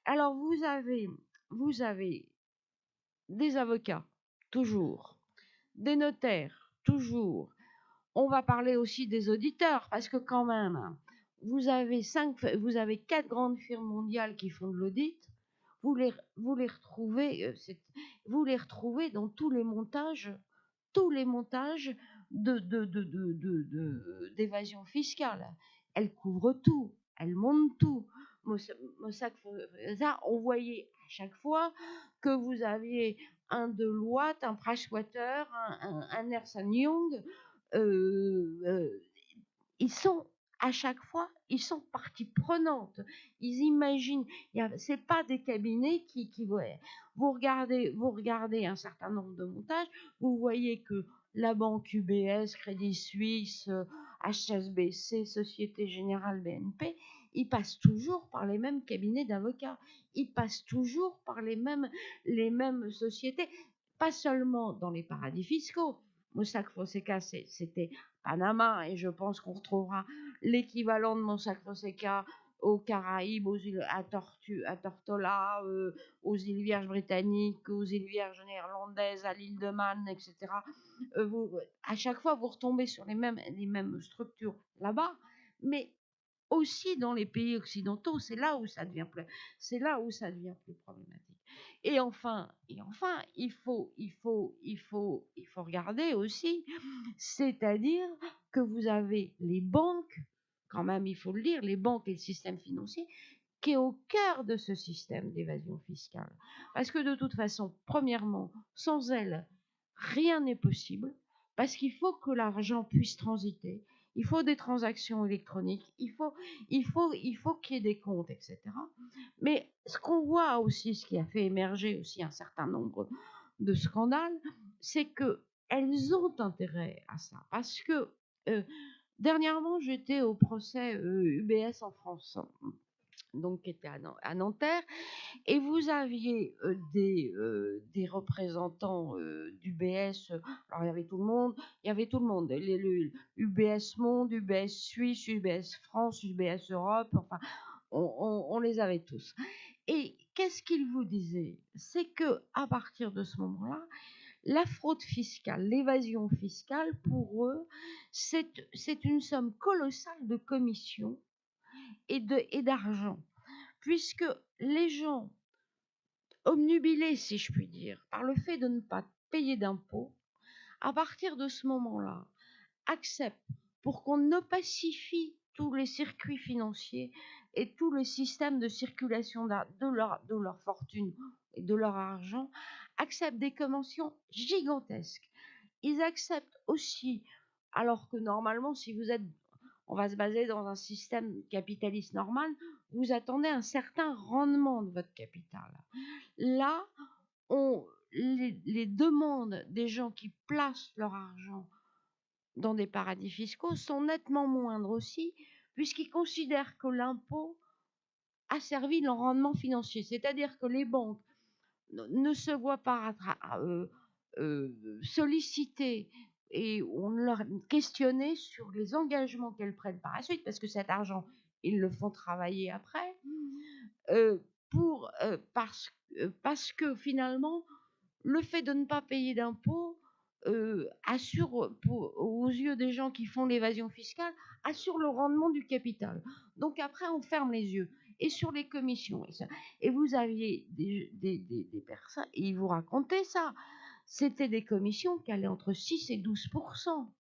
Alors vous avez des avocats toujours, des notaires toujours. On va parler aussi des auditeurs parce que quand même, vous avez 4 grandes firmes mondiales qui font de l'audit. Vous les retrouvez dans tous les montages d'évasion fiscale. Elles couvrent tout, elles montent tout. Mossack Fonseca, on voyait à chaque fois que vous aviez un Deloitte, un Pricewater, un Ernst Young. Ils sont à chaque fois, ils sont partie prenante. Ils imaginent. C'est pas des cabinets qui vous regardez un certain nombre de montages, vous voyez que la banque UBS, Crédit Suisse, HSBC, Société Générale, BNP, ils passent toujours par les mêmes cabinets d'avocats. Ils passent toujours par les mêmes sociétés, pas seulement dans les paradis fiscaux. Mossack Fonseca, c'était Panama, et je pense qu'on retrouvera l'équivalent de Mossack Fonseca aux Caraïbes, à Tortola, aux îles Vierges britanniques, aux îles Vierges néerlandaises, à l'île de Man, etc. À chaque fois, vous retombez sur les mêmes structures là-bas, mais aussi dans les pays occidentaux, c'est là où ça devient plus problématique. Et enfin, il faut regarder aussi, c'est-à-dire que vous avez les banques, quand même, il faut le dire, les banques et le système financier, qui est au cœur de ce système d'évasion fiscale. Parce que de toute façon, premièrement, sans elles, rien n'est possible, parce qu'il faut que l'argent puisse transiter. Il faut des transactions électroniques, il faut qu'il y ait des comptes, etc. Mais ce qu'on voit aussi, ce qui a fait émerger aussi un certain nombre de scandales, c'est qu'elles ont intérêt à ça. Parce que dernièrement, j'étais au procès UBS en France. donc qui était à Nanterre, et vous aviez des représentants d'UBS. Alors il y avait tout le monde, le UBS Monde, UBS Suisse, UBS France, UBS Europe, enfin on les avait tous. Et qu'est-ce qu'ils vous disaient? C'est que à partir de ce moment-là, la fraude fiscale, l'évasion fiscale, pour eux, c'est une somme colossale de commissions et d'argent, puisque les gens obnubilés, si je puis dire, par le fait de ne pas payer d'impôts, à partir de ce moment-là, acceptent, pour qu'on opacifie tous les circuits financiers et tout le système de circulation de leur fortune et de leur argent, acceptent des commissions gigantesques. Ils acceptent aussi, alors que normalement, si vous êtes, on va se baser dans un système capitaliste normal, vous attendez un certain rendement de votre capital. Là, les demandes des gens qui placent leur argent dans des paradis fiscaux sont nettement moindres aussi, puisqu'ils considèrent que l'impôt a servi leur rendement financier. C'est-à-dire que les banques ne se voient pas solliciter et on leur questionner sur les engagements qu'elles prennent par la suite, parce que cet argent, ils le font travailler après, parce que finalement, le fait de ne pas payer d'impôts assure, aux yeux des gens qui font l'évasion fiscale, assure le rendement du capital. Donc après, on ferme les yeux. Et sur les commissions, et vous aviez des personnes, et ils vous racontaient ça, c'était des commissions qui allaient entre 6 et 12%.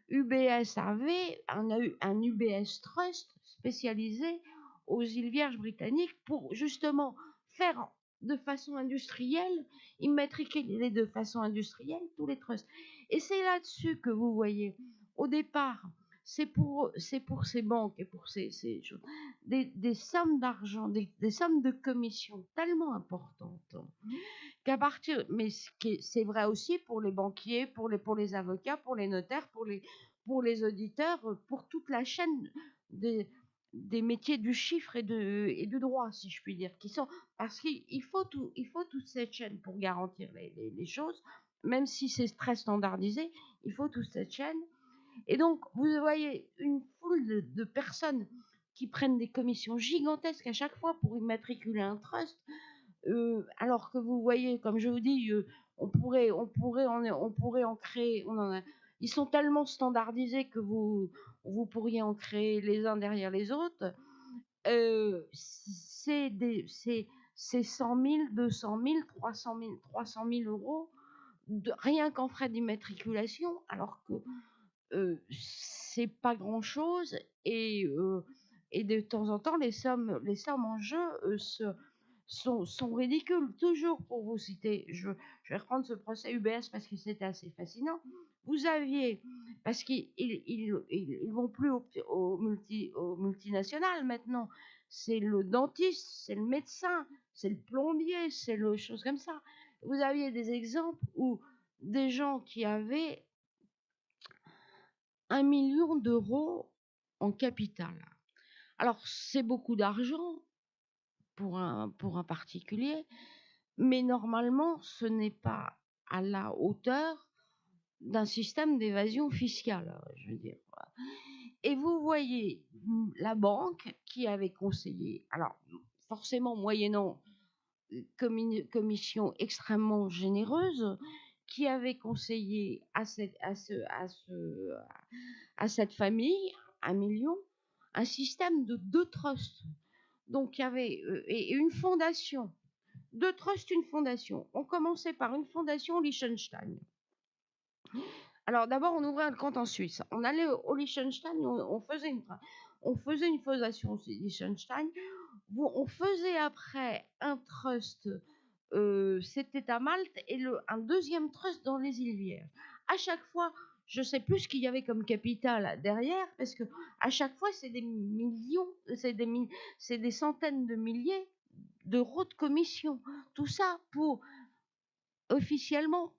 UBS avait un UBS Trust spécialisé aux îles Vierges britanniques pour justement faire de façon industrielle, immatriculer de façon industrielle tous les trusts. Et c'est là-dessus que vous voyez, au départ, c'est pour ces banques et pour ces choses, des sommes d'argent, des sommes de commissions tellement importantes qu'à partir, mais c'est vrai aussi pour les banquiers, pour les avocats, pour les notaires, pour les auditeurs, pour toute la chaîne des métiers du chiffre et du droit, si je puis dire, qui sont, parce qu'il faut toute cette chaîne pour garantir les choses, même si c'est très standardisé, il faut toute cette chaîne. Et donc, vous voyez une foule de personnes qui prennent des commissions gigantesques à chaque fois pour immatriculer un trust, alors que vous voyez, comme je vous dis, on pourrait en créer, ils sont tellement standardisés que vous pourriez en créer les uns derrière les autres. C'est 100 000, 200 000, 300 000 euros, rien qu'en frais d'immatriculation, alors que c'est pas grand-chose, et de temps en temps, les sommes en jeu sont ridicules. Toujours pour vous citer, je vais reprendre ce procès UBS parce que c'était assez fascinant. Vous aviez, parce qu'ils vont plus au multinational maintenant, c'est le dentiste, c'est le médecin, c'est le plombier, c'est le chose comme ça. Vous aviez des exemples où des gens qui avaient 1 million d'euros en capital. Alors, c'est beaucoup d'argent pour un particulier, mais normalement, ce n'est pas à la hauteur d'un système d'évasion fiscale, je veux dire. Et vous voyez la banque qui avait conseillé, alors forcément moyennant commission extrêmement généreuse, qui avait conseillé à cette famille, 1 million, un système de 2 trusts. Donc il y avait et une fondation, 2 trusts, une fondation. On commençait par une fondation Liechtenstein. Alors d'abord on ouvrait un compte en Suisse. On allait au Liechtenstein, on faisait une fondation Liechtenstein. On faisait après un trust, c'était à Malte, et un deuxième trust dans les îles Vierges. À chaque fois, je sais plus ce qu'il y avait comme capital derrière, parce que à chaque fois c'est des millions, c'est des centaines de milliers d'euros de commission. Tout ça pour officiellement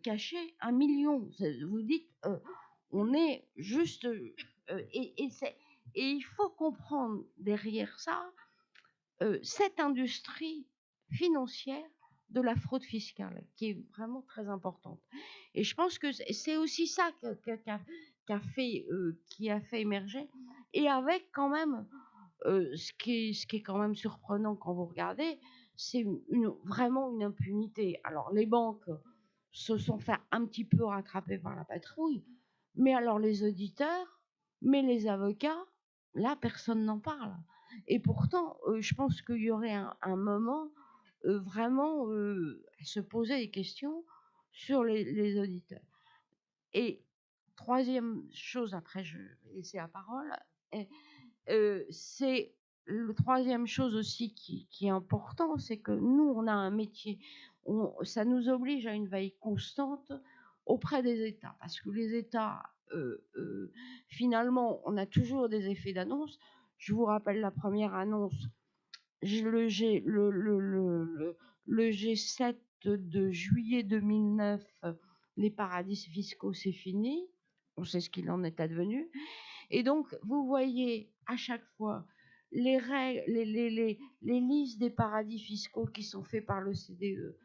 cacher 1 million. Vous dites, on est juste, et il faut comprendre derrière ça cette industrie financière de la fraude fiscale, qui est vraiment très importante. Et je pense que c'est aussi ça qui a fait émerger, et avec quand même, ce qui est quand même surprenant quand vous regardez, c'est vraiment une impunité. Alors les banques se sont fait un petit peu rattraper par la patrouille, mais alors les auditeurs, mais les avocats, là personne n'en parle. Et pourtant, je pense qu'il y aurait un moment vraiment à se poser des questions sur les auditeurs. Et troisième chose, après je vais laisser la parole, c'est le troisième chose aussi qui est important, c'est que nous, on a un métier, ça nous oblige à une veille constante auprès des États, parce que les États, finalement, on a toujours des effets d'annonce. Je vous rappelle la première annonce, le G7 de juillet 2009, les paradis fiscaux, c'est fini. On sait ce qu'il en est advenu. Et donc, vous voyez à chaque fois les règles, les listes des paradis fiscaux qui sont faits par le CDE.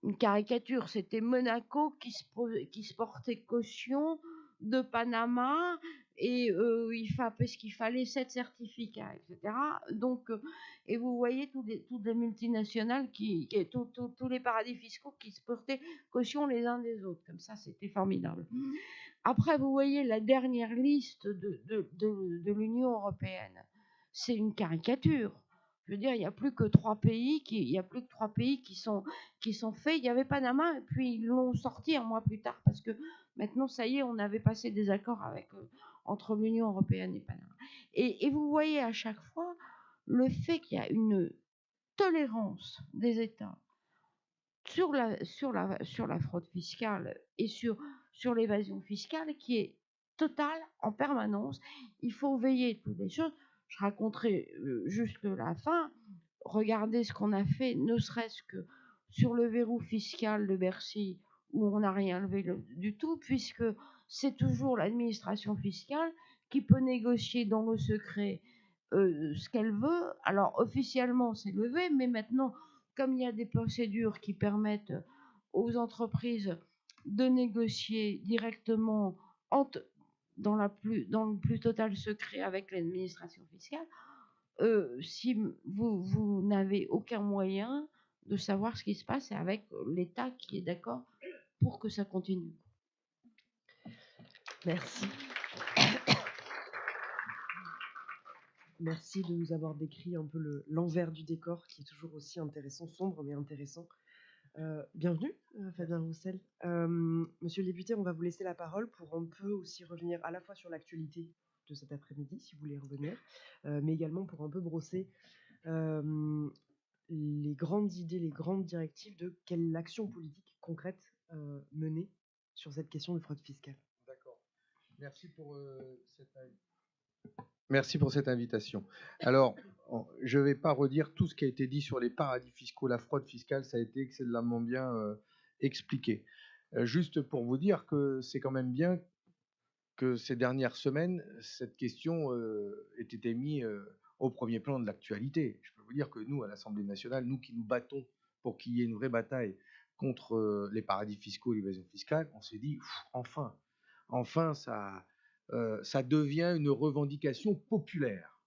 Une caricature, c'était Monaco qui se portait caution de Panama, et parce qu'il fallait 7 certificats, etc. Donc, et vous voyez toutes les multinationales, tous les paradis fiscaux qui se portaient caution les uns des autres. Comme ça, c'était formidable. Après, vous voyez la dernière liste de l'Union européenne. C'est une caricature. Je veux dire, il n'y a plus que 3 pays qui sont faits. Il y avait Panama, et puis ils l'ont sorti un mois plus tard, parce que maintenant, ça y est, on avait passé des accords entre l'Union européenne et Panama. Et vous voyez à chaque fois le fait qu'il y a une tolérance des États sur la fraude fiscale et sur l'évasion fiscale qui est totale en permanence. Il faut veiller toutes les choses. Je raconterai juste la fin. Regardez ce qu'on a fait, ne serait-ce que sur le verrou fiscal de Bercy, où on n'a rien levé du tout, puisque c'est toujours l'administration fiscale qui peut négocier dans le secret ce qu'elle veut. Alors officiellement c'est levé, mais maintenant, comme il y a des procédures qui permettent aux entreprises de négocier directement dans le plus total secret avec l'administration fiscale, si vous n'avez aucun moyen de savoir ce qui se passe, et avec l'État qui est d'accord pour que ça continue. Merci. Merci de nous avoir décrit un peu l'envers du décor, qui est toujours aussi intéressant, sombre mais intéressant. Bienvenue, Fabien Roussel. Monsieur le député, on va vous laisser la parole pour un peu aussi revenir à la fois sur l'actualité de cet après-midi, si vous voulez revenir, mais également pour un peu brosser les grandes idées, les grandes directives de quelle action politique concrète mener sur cette question de fraude fiscale. D'accord. Merci pour cette invitation. Alors, je ne vais pas redire tout ce qui a été dit sur les paradis fiscaux, la fraude fiscale, ça a été excellemment bien expliqué. Juste pour vous dire que c'est quand même bien que ces dernières semaines, cette question ait été mise au premier plan de l'actualité. Je peux vous dire que nous, à l'Assemblée nationale, nous qui nous battons pour qu'il y ait une vraie bataille contre les paradis fiscaux et l'évasion fiscale, on s'est dit, enfin, ça devient une revendication populaire.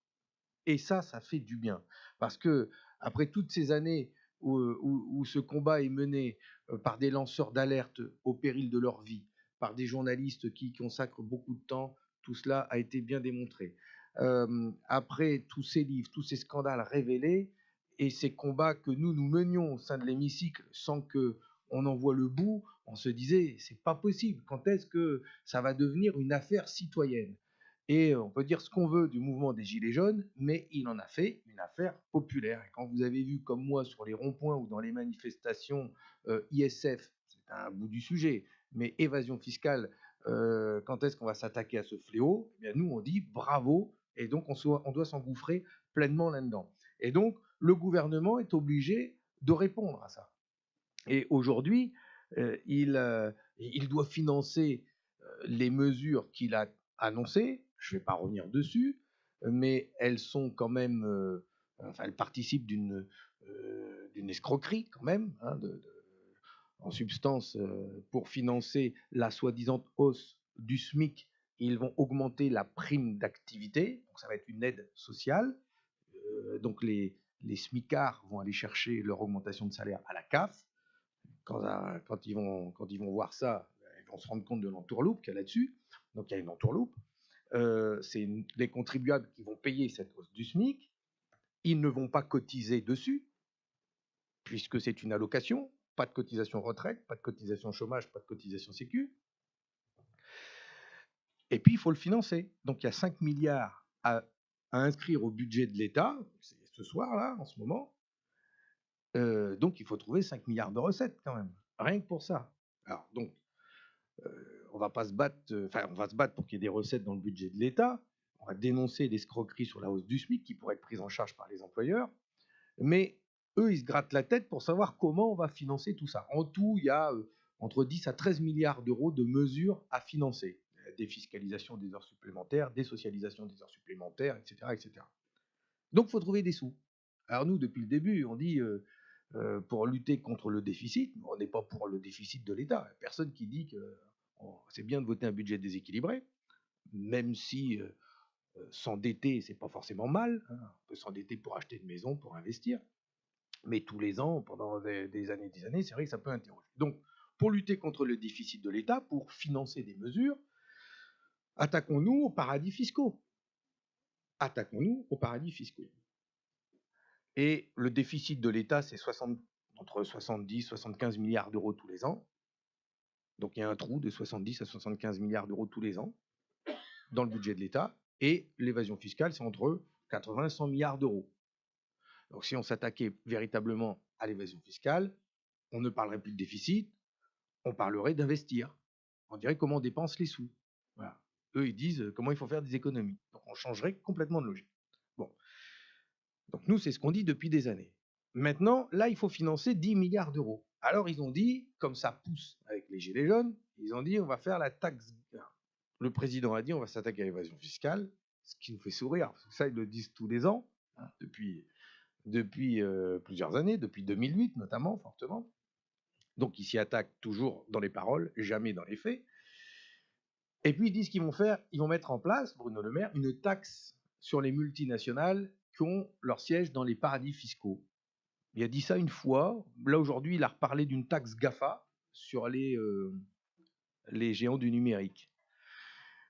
Et ça fait du bien. Parce que après toutes ces années où ce combat est mené par des lanceurs d'alerte au péril de leur vie, par des journalistes qui consacrent beaucoup de temps, tout cela a été bien démontré. Après tous ces livres, tous ces scandales révélés, et ces combats que nous menions au sein de l'hémicycle sans qu'on en voit le bout, on se disait, c'est pas possible, quand est-ce que ça va devenir une affaire citoyenne ? Et on peut dire ce qu'on veut du mouvement des Gilets jaunes, mais il en a fait une affaire populaire. Et quand vous avez vu, comme moi, sur les ronds-points ou dans les manifestations ISF, c'est un bout du sujet, mais évasion fiscale, quand est-ce qu'on va s'attaquer à ce fléau ? Eh bien, nous, on dit bravo, et donc on doit s'engouffrer pleinement là-dedans. Et donc, le gouvernement est obligé de répondre à ça. Et aujourd'hui, il doit financer les mesures qu'il a annoncées. Je ne vais pas revenir dessus, mais elles sont quand même enfin, elle participe d'une escroquerie quand même, hein, en substance, pour financer la soi-disant hausse du SMIC, ils vont augmenter la prime d'activité, donc ça va être une aide sociale. Donc les smicards vont aller chercher leur augmentation de salaire à la CAF. Quand ils vont voir ça, ils vont se rendre compte de l'entourloupe qu'il y a là-dessus. Donc il y a une entourloupe. C'est les contribuables qui vont payer cette hausse du SMIC. Ils ne vont pas cotiser dessus, puisque c'est une allocation. Pas de cotisation retraite, pas de cotisation chômage, pas de cotisation sécu. Et puis, il faut le financer. Donc, il y a 5 milliards à inscrire au budget de l'État, c'est ce soir-là, en ce moment. Donc, il faut trouver 5 milliards de recettes, quand même. Rien que pour ça. Alors, donc, on va pas se battre, on va se battre pour qu'il y ait des recettes dans le budget de l'État. On va dénoncer l'escroquerie sur la hausse du SMIC qui pourrait être prise en charge par les employeurs. Mais eux, ils se grattent la tête pour savoir comment on va financer tout ça. En tout, il y a entre 10 à 13 milliards d'euros de mesures à financer. Défiscalisation des heures supplémentaires, désocialisation des heures supplémentaires, etc. etc. Donc, il faut trouver des sous. Alors nous, depuis le début, on dit pour lutter contre le déficit, on n'est pas pour le déficit de l'État. Personne qui dit que c'est bien de voter un budget déséquilibré, même si s'endetter, c'est pas forcément mal. Hein. On peut s'endetter pour acheter une maison, pour investir. Mais tous les ans, pendant des années, c'est vrai que ça peut interroger. Donc, pour lutter contre le déficit de l'État, pour financer des mesures, attaquons-nous aux paradis fiscaux. Attaquons-nous aux paradis fiscaux. Et le déficit de l'État, c'est entre 70 et 75 milliards d'euros tous les ans. Donc, il y a un trou de 70 à 75 milliards d'euros tous les ans dans le budget de l'État. Et l'évasion fiscale, c'est entre 80 et 100 milliards d'euros. Donc, si on s'attaquait véritablement à l'évasion fiscale, on ne parlerait plus de déficit, on parlerait d'investir. On dirait comment on dépense les sous. Voilà. Eux, ils disent comment il faut faire des économies. Donc, on changerait complètement de logique. Bon. Donc, nous, c'est ce qu'on dit depuis des années. Maintenant, là, il faut financer 10 milliards d'euros. Alors, ils ont dit, comme ça pousse avec les gilets jaunes, ils ont dit, on va faire la taxe. Le président a dit, on va s'attaquer à l'évasion fiscale, ce qui nous fait sourire, parce que ça, ils le disent tous les ans, hein, depuis plusieurs années, depuis 2008 notamment, fortement. Donc, ils s'y attaquent toujours dans les paroles, jamais dans les faits. Et puis, ils disent qu'ils vont faire, ils vont mettre en place, Bruno Le Maire, une taxe sur les multinationales qui ont leur siège dans les paradis fiscaux. Il a dit ça une fois. Là, aujourd'hui, il a reparlé d'une taxe GAFA sur les géants du numérique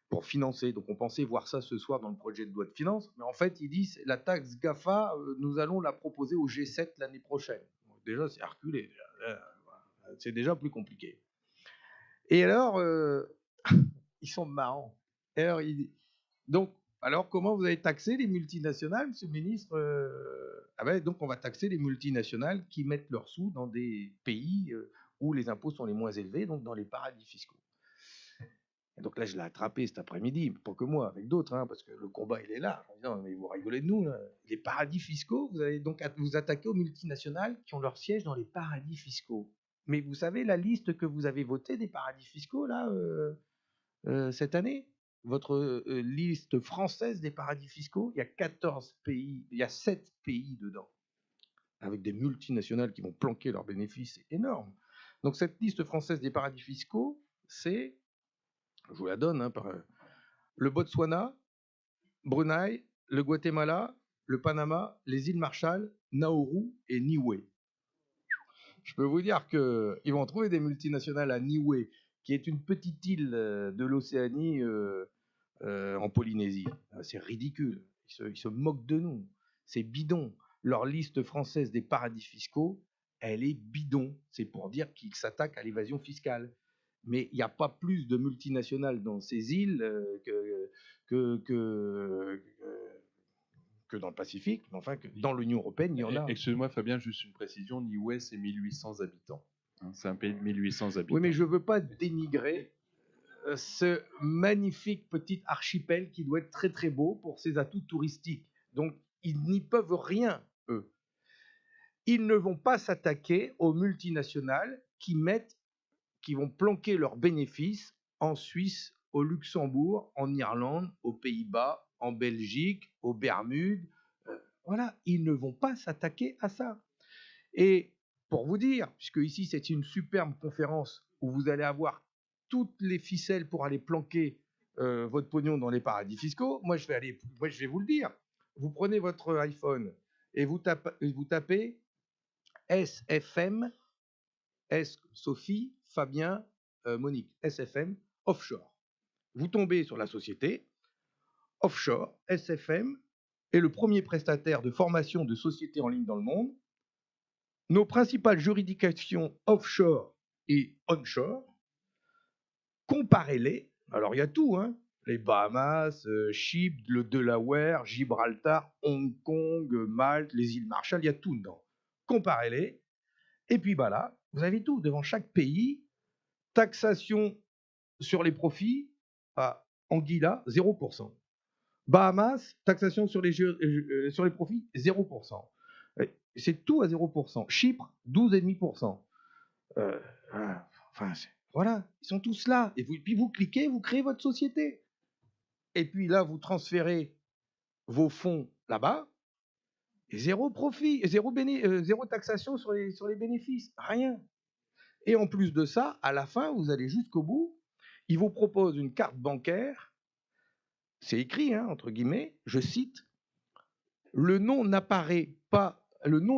pour financer. Donc, on pensait voir ça ce soir dans le projet de loi de finances. Mais en fait, ils disent la taxe GAFA, nous allons la proposer au G7 l'année prochaine. Donc, déjà, c'est reculé. C'est déjà plus compliqué. Et alors, ils sont marrants. Alors, comment vous allez taxer les multinationales, monsieur le ministre? Donc, on va taxer les multinationales qui mettent leurs sous dans des pays où les impôts sont les moins élevés, donc dans les paradis fiscaux. Et donc là, je l'ai attrapé cet après-midi, pas que moi, avec d'autres, hein, parce que le combat, il est là. En disant, mais vous rigolez de nous, là. Les paradis fiscaux, vous allez donc vous attaquer aux multinationales qui ont leur siège dans les paradis fiscaux. Mais vous savez la liste que vous avez votée des paradis fiscaux, là, cette année? Votre liste française des paradis fiscaux, il y a 14 pays, il y a 7 pays dedans, avec des multinationales qui vont planquer leurs bénéfices, c'est énorme. Donc cette liste française des paradis fiscaux, c'est, je vous la donne, hein, le Botswana, Brunei, le Guatemala, le Panama, les îles Marshall, Nauru et Niue. Je peux vous dire qu'ils vont trouver des multinationales à Niue, qui est une petite île de l'Océanie en Polynésie. C'est ridicule. Ils se moquent de nous. C'est bidon. Leur liste française des paradis fiscaux, elle est bidon. C'est pour dire qu'ils s'attaquent à l'évasion fiscale. Mais il n'y a pas plus de multinationales dans ces îles que dans le Pacifique, mais enfin que dans l'Union européenne, il y en a. Excuse-moi Fabien, juste une précision, Niue c'est 1800 habitants. Hein, c'est un pays de 1800 habitants. Oui, mais je ne veux pas dénigrer ce magnifique petit archipel qui doit être très très beau pour ses atouts touristiques. Donc, ils n'y peuvent rien, eux. Ils ne vont pas s'attaquer aux multinationales qui vont planquer leurs bénéfices en Suisse, au Luxembourg, en Irlande, aux Pays-Bas, en Belgique, aux Bermudes. Voilà, ils ne vont pas s'attaquer à ça. Et pour vous dire, puisque ici c'est une superbe conférence où vous allez avoir toutes les ficelles pour aller planquer votre pognon dans les paradis fiscaux, moi je vais vous le dire. Vous prenez votre iPhone et vous tapez SFM, S Sophie, Fabien, Monique, SFM, offshore. Vous tombez sur la société, offshore, SFM, est le premier prestataire de formation de sociétés en ligne dans le monde. Nos principales juridictions offshore et onshore, comparez-les. Alors il y a tout, hein, les Bahamas, Chypre, le Delaware, Gibraltar, Hong Kong, Malte, les îles Marshall, il y a tout dedans. Comparez-les. Et puis bah là, vous avez tout devant chaque pays. Taxation sur les profits à Anguilla, 0%. Bahamas, taxation sur les profits, 0%. C'est tout à 0%. Chypre, 12,5%. Voilà, ils sont tous là. Et puis vous cliquez, vous créez votre société. Et puis là, vous transférez vos fonds là-bas. Et zéro profit, zéro taxation sur les bénéfices. Rien. Et en plus de ça, à la fin, vous allez jusqu'au bout. Ils vous proposent une carte bancaire. C'est écrit, hein, entre guillemets, je cite, le nom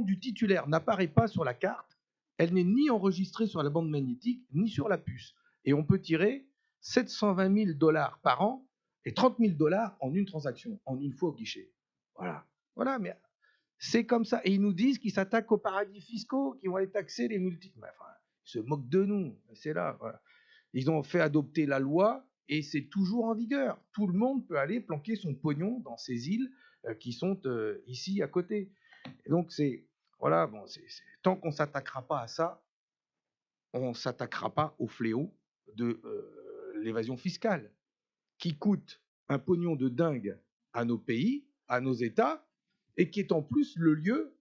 du titulaire n'apparaît pas sur la carte, elle n'est ni enregistrée sur la bande magnétique, ni sur la puce. Et on peut tirer 720 000 $ par an et 30 000 $ en une transaction, en une fois au guichet. Voilà. Voilà, mais c'est comme ça. Et ils nous disent qu'ils s'attaquent aux paradis fiscaux, qu'ils vont aller taxer les multiples. Enfin, ils se moquent de nous. C'est là. Voilà. Ils ont fait adopter la loi et c'est toujours en vigueur. Tout le monde peut aller planquer son pognon dans ces îles qui sont ici à côté. Et donc voilà, bon, tant qu'on ne s'attaquera pas à ça, on ne s'attaquera pas au fléau de l'évasion fiscale, qui coûte un pognon de dingue à nos pays, à nos États, et qui est en plus le lieu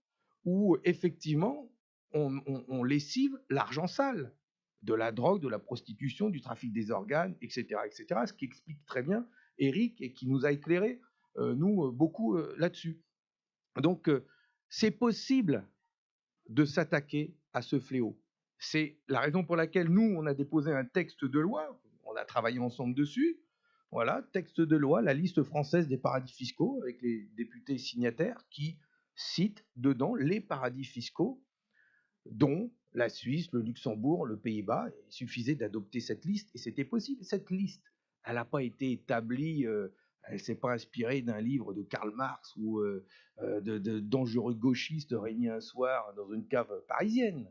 où effectivement on lessive l'argent sale, de la drogue, de la prostitution, du trafic des organes, etc., etc., ce qui explique très bien Eric et qui nous a éclairé, nous, beaucoup là-dessus. Donc, c'est possible de s'attaquer à ce fléau. C'est la raison pour laquelle nous, on a déposé un texte de loi, on a travaillé ensemble dessus. Voilà, texte de loi, la liste française des paradis fiscaux, avec les députés signataires qui citent dedans les paradis fiscaux, dont la Suisse, le Luxembourg, le Pays-Bas. Il suffisait d'adopter cette liste et c'était possible. Cette liste, elle n'a pas été établie, elle ne s'est pas inspirée d'un livre de Karl Marx ou de dangereux gauchistes réunis un soir dans une cave parisienne.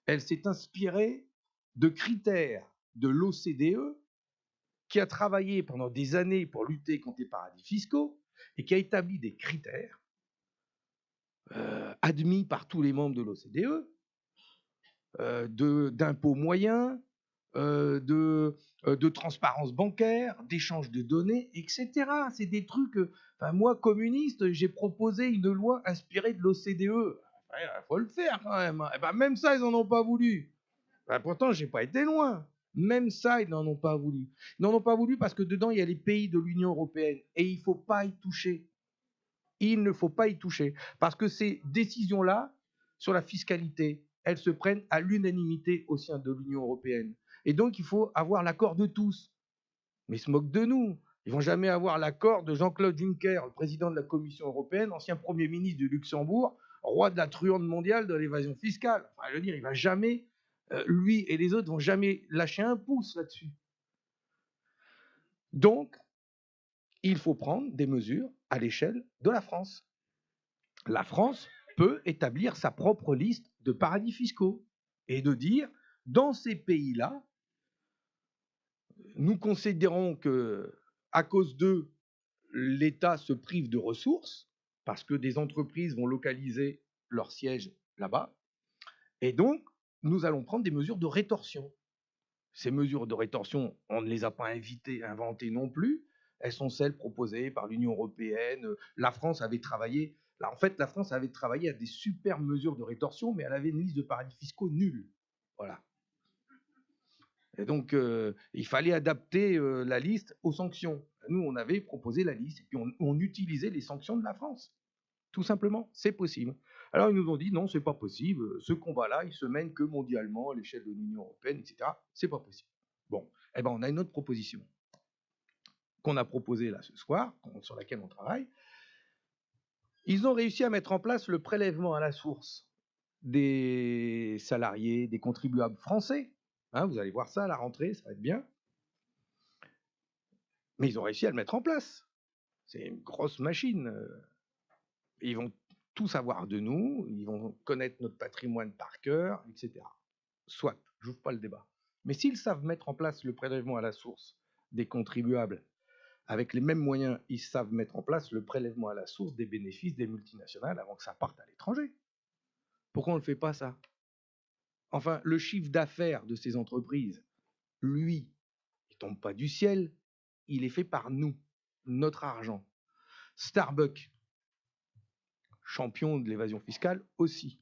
Elle s'est inspirée de critères de l'OCDE, qui a travaillé pendant des années pour lutter contre les paradis fiscaux et qui a établi des critères admis par tous les membres de l'OCDE, d'impôts moyens, de transparence bancaire, d'échange de données, etc. C'est des trucs... moi, communiste, j'ai proposé une loi inspirée de l'OCDE. Il faut le faire quand même. Et ben, même ça, ils n'en ont pas voulu. Pourtant, je n'ai pas été loin. Même ça, ils n'en ont pas voulu. Ils n'en ont pas voulu parce que dedans, il y a les pays de l'Union européenne. Et il ne faut pas y toucher. Il ne faut pas y toucher. Parce que ces décisions-là, sur la fiscalité, elles se prennent à l'unanimité au sein de l'Union européenne. Et donc, il faut avoir l'accord de tous. Mais ils se moquent de nous. Ils ne vont jamais avoir l'accord de Jean-Claude Juncker, le président de la Commission européenne, ancien Premier ministre du Luxembourg, roi de la truande mondiale de l'évasion fiscale. Enfin, je veux dire, il ne va jamais... lui et les autres ne vont jamais lâcher un pouce là-dessus. Donc, il faut prendre des mesures à l'échelle de la France. La France peut établir sa propre liste de paradis fiscaux et de dire, dans ces pays-là, nous considérons que, à cause d'eux, l'État se prive de ressources parce que des entreprises vont localiser leur siège là-bas. Et donc, nous allons prendre des mesures de rétorsion. Ces mesures de rétorsion, on ne les a pas inventées non plus. Elles sont celles proposées par l'Union européenne. La France avait travaillé. Là, en fait, la France avait travaillé à des super mesures de rétorsion, mais elle avait une liste de paradis fiscaux nulle. Voilà. Et donc, il fallait adapter la liste aux sanctions. Nous, on avait proposé la liste et puis on utilisait les sanctions de la France. Tout simplement, c'est possible. Alors ils nous ont dit non, c'est pas possible, ce combat-là, il se mène que mondialement, à l'échelle de l'Union européenne, etc. C'est pas possible. Bon, eh ben on a une autre proposition qu'on a proposée là ce soir, sur laquelle on travaille. Ils ont réussi à mettre en place le prélèvement à la source des salariés, des contribuables français. Hein, vous allez voir ça à la rentrée, ça va être bien. Mais ils ont réussi à le mettre en place. C'est une grosse machine. Ils vont tout savoir de nous, ils vont connaître notre patrimoine par cœur, etc. Soit, j'ouvre pas le débat. Mais s'ils savent mettre en place le prélèvement à la source des contribuables, avec les mêmes moyens, ils savent mettre en place le prélèvement à la source des bénéfices des multinationales avant que ça parte à l'étranger. Pourquoi on ne le fait pas, ça? Enfin, le chiffre d'affaires de ces entreprises, lui, il ne tombe pas du ciel, il est fait par nous, notre argent. Starbucks, champion de l'évasion fiscale aussi,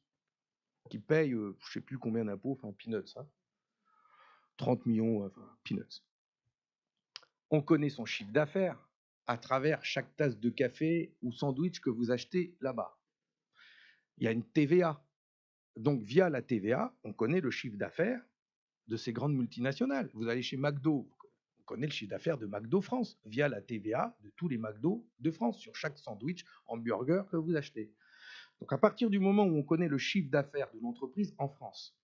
qui paye, je ne sais plus combien d'impôts, enfin peanuts, hein, 30 millions, enfin peanuts. On connaît son chiffre d'affaires à travers chaque tasse de café ou sandwich que vous achetez là-bas. Il y a une TVA. Donc via la TVA, on connaît le chiffre d'affaires de ces grandes multinationales. Vous allez chez McDo, on connaît le chiffre d'affaires de McDo France via la TVA de tous les McDo de France sur chaque sandwich, hamburger que vous achetez. Donc à partir du moment où on connaît le chiffre d'affaires de l'entreprise en France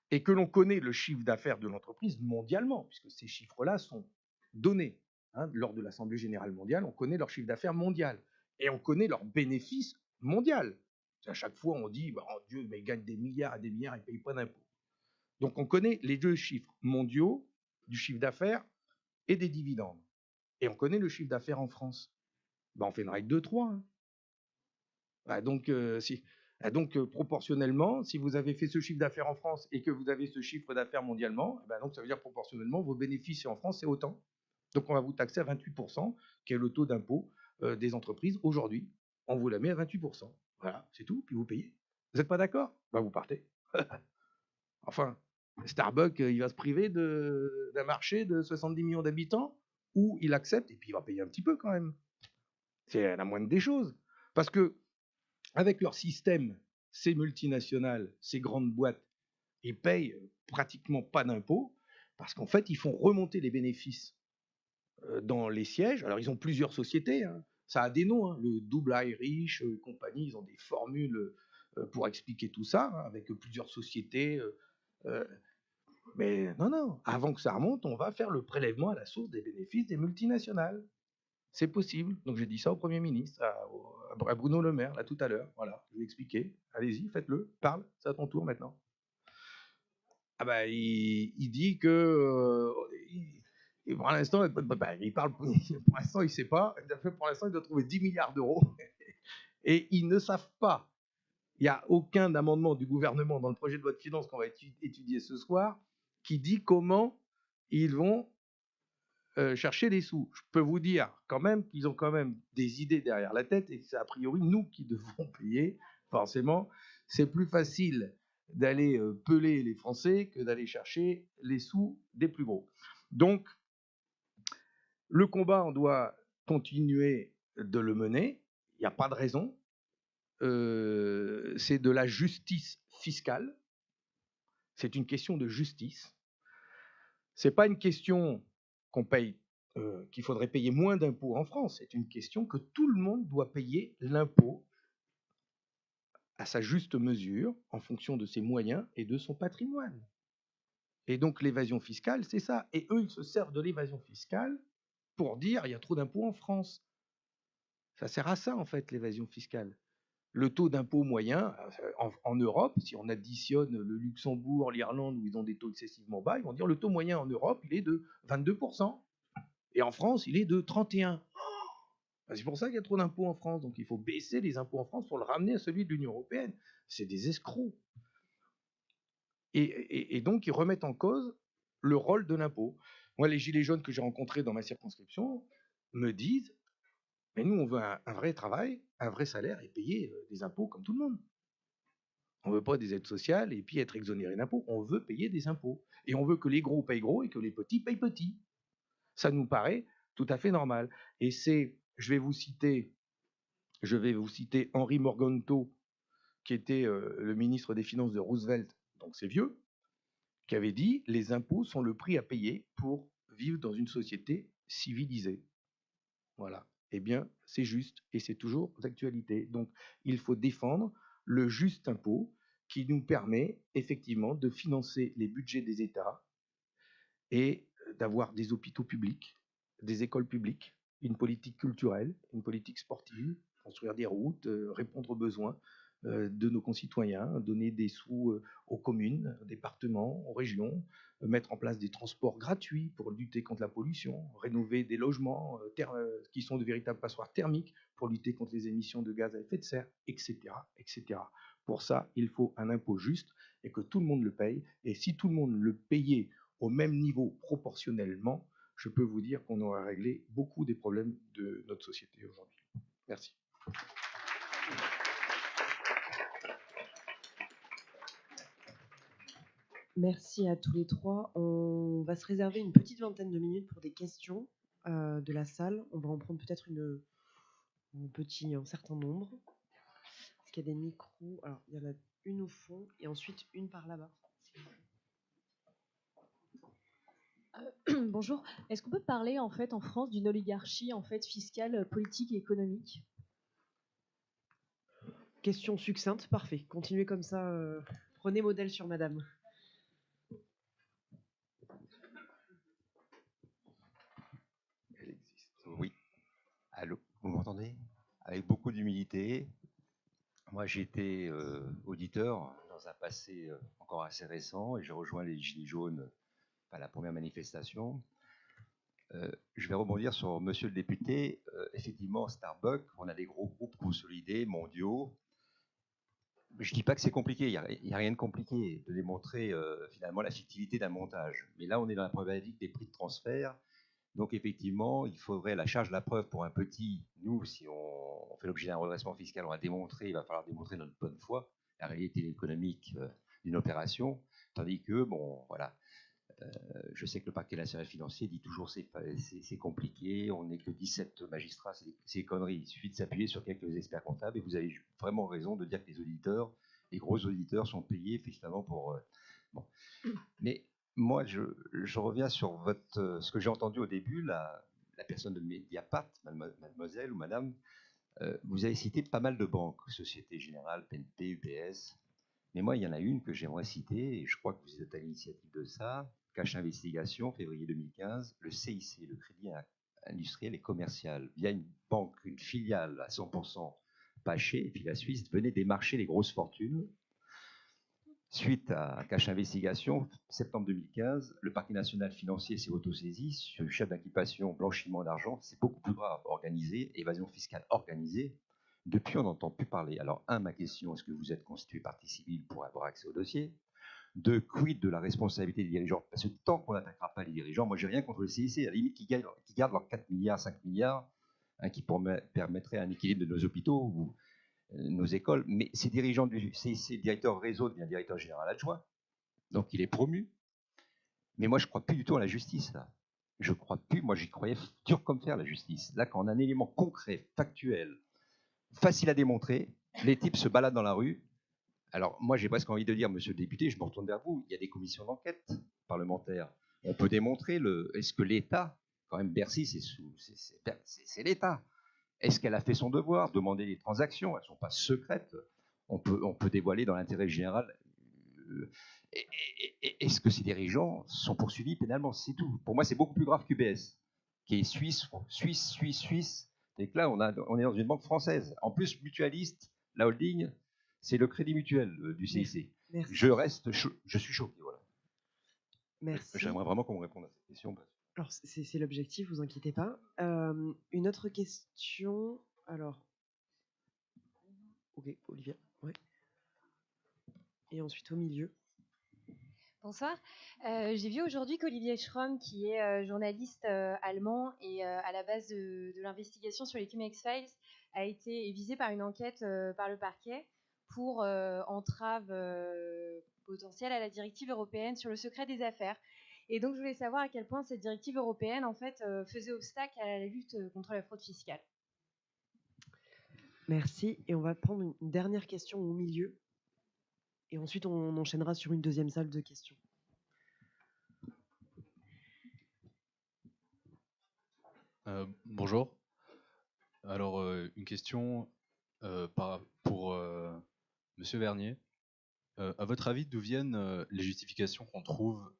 et que l'on connaît le chiffre d'affaires de l'entreprise mondialement, puisque ces chiffres-là sont donnés lors de l'Assemblée générale mondiale, on connaît leur chiffre d'affaires mondial et on connaît leur bénéfice mondial. À chaque fois, on dit oh Dieu, mais ils gagnent des milliards et des milliards, ils ne payent pas d'impôts. Donc on connaît les deux chiffres mondiaux du chiffre d'affaires et des dividendes. Et on connaît le chiffre d'affaires en France. Ben, on fait une règle de 3. Hein. Donc, proportionnellement, si vous avez fait ce chiffre d'affaires en France et que vous avez ce chiffre d'affaires mondialement, donc ça veut dire proportionnellement, vos bénéfices en France, c'est autant. Donc on va vous taxer à 28%, qui est le taux d'impôt des entreprises aujourd'hui. On vous la met à 28%. Voilà, c'est tout, puis vous payez. Vous n'êtes pas d'accord? Vous partez. Enfin, Starbucks, il va se priver d'un marché de 70 millions d'habitants où il accepte, et puis il va payer un petit peu quand même. C'est la moindre des choses. Parce que, avec leur système, ces multinationales, ces grandes boîtes, ils payent pratiquement pas d'impôts, parce qu'en fait, ils font remonter les bénéfices dans les sièges. Alors, ils ont plusieurs sociétés, hein. Ça a des noms, hein. Le Double Irish compagnie, ils ont des formules pour expliquer tout ça, hein, avec plusieurs sociétés. Mais non, avant que ça remonte, on va faire le prélèvement à la source des bénéfices des multinationales. C'est possible. Donc j'ai dit ça au Premier ministre, à Bruno Le Maire, là tout à l'heure. Voilà, je lui ai expliqué. Allez-y, faites-le, parle, c'est à ton tour maintenant. Il dit que pour l'instant, il parle. Pour l'instant, il ne sait pas. Pour l'instant, il doit trouver 10 milliards d'euros. Et ils ne savent pas. Il n'y a aucun amendement du gouvernement dans le projet de loi de finances qu'on va étudier ce soir qui dit comment ils vont chercher les sous. Je peux vous dire quand même qu'ils ont quand même des idées derrière la tête et que c'est a priori nous qui devons payer. Forcément, c'est plus facile d'aller peler les Français que d'aller chercher les sous des plus gros. Donc, le combat, on doit continuer de le mener. Il n'y a pas de raison. C'est de la justice fiscale. C'est une question de justice. C'est pas une question qu'on paye, qu'il faudrait payer moins d'impôts en France. C'est une question que tout le monde doit payer l'impôt à sa juste mesure, en fonction de ses moyens et de son patrimoine. Et donc l'évasion fiscale, c'est ça. Et eux, ils se servent de l'évasion fiscale pour dire il y a trop d'impôts en France. Ça sert à ça, en fait, l'évasion fiscale. Le taux d'impôt moyen en Europe, si on additionne le Luxembourg, l'Irlande, où ils ont des taux excessivement bas, ils vont dire le taux moyen en Europe, il est de 22%. Et en France, il est de 31%. C'est pour ça qu'il y a trop d'impôts en France. Donc il faut baisser les impôts en France pour le ramener à celui de l'Union européenne. C'est des escrocs. Et donc ils remettent en cause le rôle de l'impôt. Moi, les gilets jaunes que j'ai rencontrés dans ma circonscription me disent mais nous, on veut un vrai travail, un vrai salaire et payer des impôts comme tout le monde. On ne veut pas des aides sociales et puis être exonéré d'impôts. On veut payer des impôts. Et on veut que les gros payent gros et que les petits payent petits. Ça nous paraît tout à fait normal. Et c'est, je vais vous citer Je vais vous citer Henry Morgenthau, qui était le ministre des Finances de Roosevelt, donc c'est vieux, qui avait dit « Les impôts sont le prix à payer pour vivre dans une société civilisée ». Voilà. Eh bien, c'est juste et c'est toujours d'actualité. Donc, il faut défendre le juste impôt qui nous permet effectivement de financer les budgets des États et d'avoir des hôpitaux publics, des écoles publiques, une politique culturelle, une politique sportive, construire des routes, répondre aux besoins de nos concitoyens, donner des sous aux communes, aux départements, aux régions, mettre en place des transports gratuits pour lutter contre la pollution, rénover des logements qui sont de véritables passoires thermiques pour lutter contre les émissions de gaz à effet de serre, etc., etc. Pour ça, il faut un impôt juste et que tout le monde le paye. Et si tout le monde le payait au même niveau proportionnellement, je peux vous dire qu'on aurait réglé beaucoup des problèmes de notre société aujourd'hui. Merci. Merci à tous les trois. On va se réserver une petite vingtaine de minutes pour des questions de la salle. On va en prendre peut-être un certain nombre. Est-ce qu'il y a des micros? Alors, il y en a une au fond et ensuite une par là-bas. Bonjour. Est-ce qu'on peut parler en fait en France d'une oligarchie en fait fiscale, politique et économique? Question succincte, parfait. Continuez comme ça. Prenez modèle sur madame. Elle existe. Oui. Allô, vous m'entendez? Avec beaucoup d'humilité. Moi, j'ai été auditeur dans un passé encore assez récent et j'ai rejoint les Gilets jaunes à la première manifestation. Je vais rebondir sur monsieur le député. Effectivement, Starbucks, on a des gros groupes consolidés, mondiaux. Je ne dis pas que c'est compliqué, il n'y a rien de compliqué de démontrer finalement la fictivité d'un montage. Mais là, on est dans la problématique des prix de transfert. Donc effectivement, il faudrait la charge de la preuve pour un petit. Nous, si on fait l'objet d'un redressement fiscal, on va démontrer, il va falloir démontrer notre bonne foi, la réalité économique d'une opération. Tandis que, bon, voilà, je sais que le parquet national financier dit toujours c'est compliqué, on n'est que 17 magistrats, c'est conneries. Il suffit de s'appuyer sur quelques experts comptables et vous avez vraiment raison de dire que les auditeurs, les gros auditeurs sont payés effectivement pour. Bon. Mais moi, je reviens sur ce que j'ai entendu au début, la personne de Mediapart, mademoiselle ou madame, vous avez cité pas mal de banques, Société Générale, BNP, UBS, mais moi, il y en a une que j'aimerais citer, et je crois que vous êtes à l'initiative de ça, Cash Investigation, février 2015, le CIC, le Crédit Industriel et Commercial, via une banque, une filiale à 100% Paché, et puis la Suisse, venait démarcher les grosses fortunes. Suite à Cash Investigation, septembre 2015, le parquet national financier s'est autosaisi sur le chef d'inculpation blanchiment d'argent. C'est beaucoup plus grave, organisé, évasion fiscale organisée. Depuis, on n'entend plus parler. Alors, ma question, est-ce que vous êtes constitué partie civile pour avoir accès au dossier? Deux, quid de la responsabilité des dirigeants? Parce que tant qu'on n'attaquera pas les dirigeants, moi, j'ai rien contre le CIC, à la limite, qui gardent leurs 4 milliards, 5 milliards, qui permettrait un équilibre de nos hôpitaux ou nos écoles, mais ces dirigeants du CIC, directeur réseau devient directeur général adjoint, donc il est promu. Mais moi, je ne crois plus du tout à la justice, là. Je crois plus, moi j'y croyais dur comme fer, la justice. Là, quand on a un élément concret, factuel, facile à démontrer, les types se baladent dans la rue. Alors, moi, j'ai presque envie de dire, monsieur le député, je me retourne vers vous, il y a des commissions d'enquête parlementaires. On peut démontrer est-ce que l'État, quand même Bercy, c'est l'État. Est-ce qu'elle a fait son devoir? Demander les transactions, elles ne sont pas secrètes. On peut dévoiler dans l'intérêt général. Est-ce que ces dirigeants sont poursuivis pénalement? C'est tout. Pour moi, c'est beaucoup plus grave qu'UBS, qui est suisse. Et que là, on est dans une banque française. En plus, mutualiste, la holding, c'est le Crédit Mutuel du CIC. Merci. Je suis choqué. Voilà. Merci. J'aimerais vraiment qu'on me réponde à cette question. Alors, c'est l'objectif, vous inquiétez pas. Une autre question. Alors, ok, Olivia. Ouais. Et ensuite au milieu. Bonsoir. J'ai vu aujourd'hui qu'Olivier Schromm, qui est journaliste allemand et à la base de l'investigation sur les Cum-Ex Files, a été visé par une enquête par le parquet pour entrave potentielle à la directive européenne sur le secret des affaires. Et donc, je voulais savoir à quel point cette directive européenne, en fait, faisait obstacle à la lutte contre la fraude fiscale. Merci. Et on va prendre une dernière question au milieu. Et ensuite, on enchaînera sur une deuxième salle de questions. Bonjour. Alors, une question pour Monsieur Vernier. À votre avis, d'où viennent les justifications qu'on trouve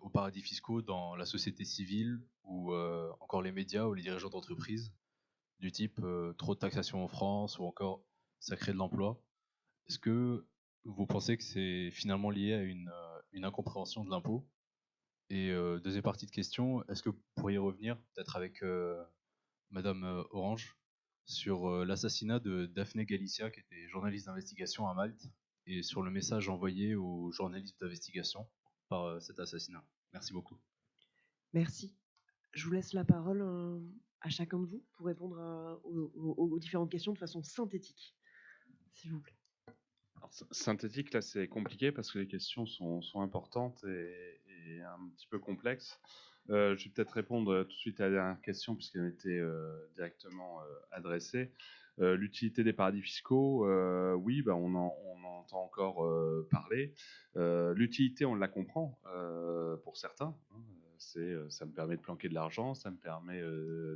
aux paradis fiscaux dans la société civile ou encore les médias ou les dirigeants d'entreprise, du type trop de taxation en France ou encore ça crée de l'emploi? Est-ce que vous pensez que c'est finalement lié à une incompréhension de l'impôt? Et deuxième partie de question, est-ce que vous pourriez revenir peut-être avec Madame Orange sur l'assassinat de Daphné Galizia, qui était journaliste d'investigation à Malte, et sur le message envoyé aux journalistes d'investigation par cet assassinat. Merci beaucoup. Merci. Je vous laisse la parole à chacun de vous pour répondre aux différentes questions de façon synthétique, s'il vous plaît. Alors, synthétique, là, c'est compliqué parce que les questions sont importantes et un petit peu complexes. Je vais peut-être répondre tout de suite à la dernière question puisqu'elle m'a été directement adressée. L'utilité des paradis fiscaux, oui, bah, on en entend encore parler. L'utilité, on la comprend pour certains. Ça me permet de planquer de l'argent, ça me permet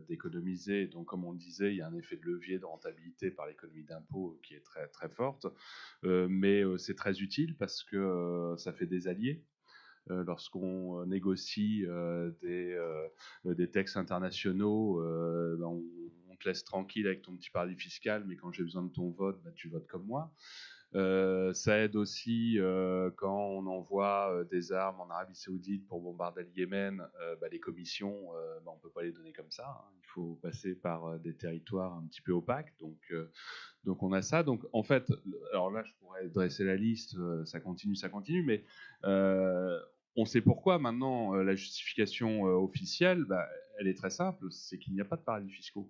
d'économiser. Donc, comme on le disait, il y a un effet de levier de rentabilité par l'économie d'impôt qui est très, très forte. Mais c'est très utile parce que ça fait des alliés. Lorsqu'on négocie des textes internationaux, ben, on te laisse tranquille avec ton petit paradis fiscal, mais quand j'ai besoin de ton vote, ben, tu votes comme moi. Ça aide aussi quand on envoie des armes en Arabie Saoudite pour bombarder le Yémen, bah, les commissions, bah, on ne peut pas les donner comme ça. Hein. Il faut passer par des territoires un petit peu opaques. Donc on a ça. Donc en fait, alors là, je pourrais dresser la liste, ça continue, mais on sait pourquoi maintenant la justification officielle, bah, elle est très simple, c'est qu'il n'y a pas de paradis fiscaux.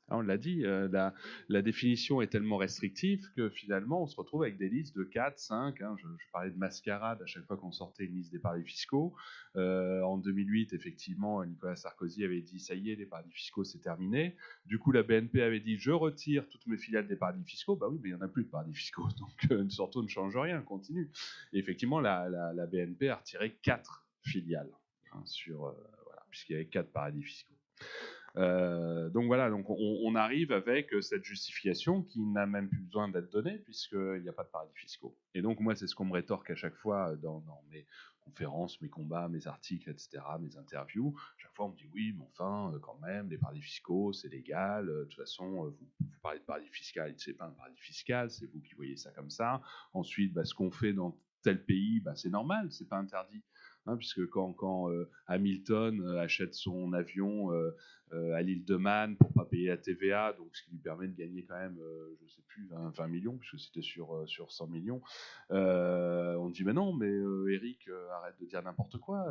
On l'a dit, la définition est tellement restrictive que finalement on se retrouve avec des listes de 4, 5, hein, je parlais de mascarade à chaque fois qu'on sortait une liste des paradis fiscaux. En 2008, effectivement, Nicolas Sarkozy avait dit ça y est, les paradis fiscaux c'est terminé. Du coup, la BNP avait dit je retire toutes mes filiales des paradis fiscaux. Bah oui, mais il n'y en a plus de paradis fiscaux, donc surtout ne change rien, continue. Et effectivement, la BNP a retiré 4 filiales, hein, voilà, puisqu'il y avait 4 paradis fiscaux. Donc voilà, donc on arrive avec cette justification qui n'a même plus besoin d'être donnée puisqu'il n'y a pas de paradis fiscaux. Et donc moi, c'est ce qu'on me rétorque à chaque fois dans mes conférences, mes combats, mes articles, etc., mes interviews. Chaque fois, on me dit oui, mais enfin, quand même, les paradis fiscaux, c'est légal. De toute façon, vous parlez de paradis fiscal, c'est pas un paradis fiscal, c'est vous qui voyez ça comme ça. Ensuite, bah, ce qu'on fait dans tel pays, bah, c'est normal, c'est pas interdit. Hein, puisque quand Hamilton achète son avion à l'île de Man pour pas payer la TVA, donc ce qui lui permet de gagner quand même, je sais plus, 20 millions, puisque c'était sur 100 millions. On dit mais non, mais Eric, arrête de dire n'importe quoi,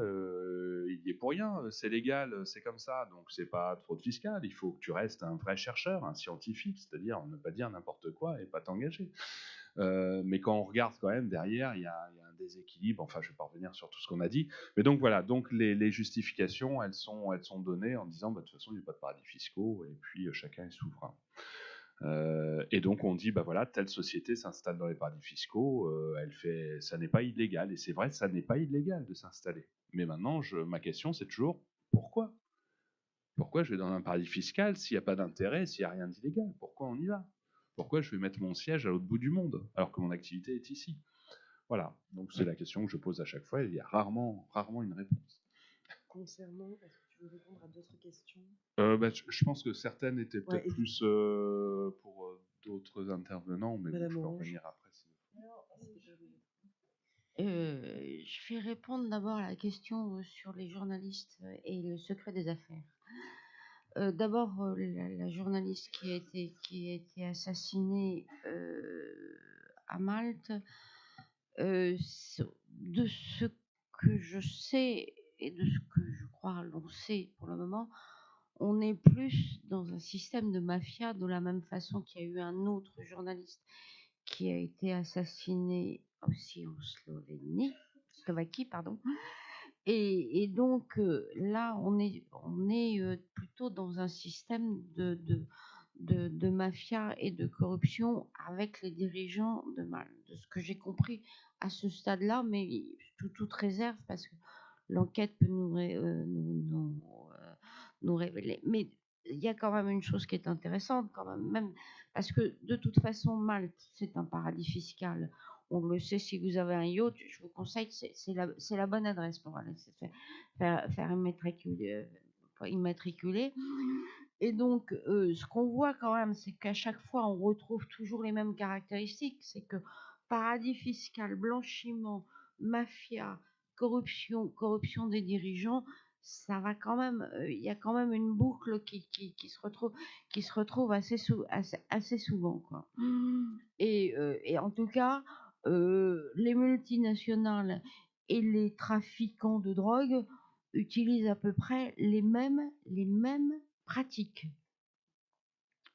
il y est pour rien, c'est légal, c'est comme ça, donc c'est pas trop de fiscal, il faut que tu restes un vrai chercheur, un scientifique, c'est-à-dire ne pas dire n'importe quoi et pas t'engager. Mais quand on regarde quand même derrière, il y a un déséquilibre. Enfin, je ne vais pas revenir sur tout ce qu'on a dit. Mais donc voilà, donc les justifications, elles sont données en disant, bah, de toute façon, il n'y a pas de paradis fiscaux et puis chacun est souverain. Et donc on dit, bah voilà, telle société s'installe dans les paradis fiscaux, ça n'est pas illégal. Et c'est vrai, ça n'est pas illégal de s'installer. Mais maintenant, ma question, c'est toujours, pourquoi ? Pourquoi je vais dans un paradis fiscal s'il n'y a pas d'intérêt, s'il n'y a rien d'illégal? Pourquoi on y va? Pourquoi je vais mettre mon siège à l'autre bout du monde alors que mon activité est ici? Voilà, donc c'est la question que je pose à chaque fois et il y a rarement une réponse. Concernant, est-ce que tu veux répondre à d'autres questions? Bah, je pense que certaines étaient peut-être plus pour d'autres intervenants, mais bon, je peux en revenir après. Je vais répondre d'abord à la question sur les journalistes et le secret des affaires. D'abord, la journaliste qui a été assassinée à Malte, de ce que je sais et de ce que je crois l'on sait pour le moment, on est plus dans un système de mafia de la même façon qu'il y a eu un autre journaliste qui a été assassiné aussi en Slovaquie, pardon. Et donc là, on est plutôt dans un système de de mafia et de corruption avec les dirigeants de Malte, de ce que j'ai compris à ce stade-là, mais toute réserve, parce que l'enquête peut nous révéler. Mais il y a quand même une chose qui est intéressante, quand même parce que de toute façon, Malte, c'est un paradis fiscal. On le sait, si vous avez un yacht, je vous conseille, c'est la bonne adresse pour aller se faire immatriculer. Et donc, ce qu'on voit quand même, c'est qu'à chaque fois, on retrouve toujours les mêmes caractéristiques. C'est que paradis fiscal, blanchiment, mafia, corruption des dirigeants, ça va quand même. Il y a quand même une boucle qui se retrouve assez souvent, quoi. Et en tout cas, les multinationales et les trafiquants de drogue utilisent à peu près les mêmes pratiques.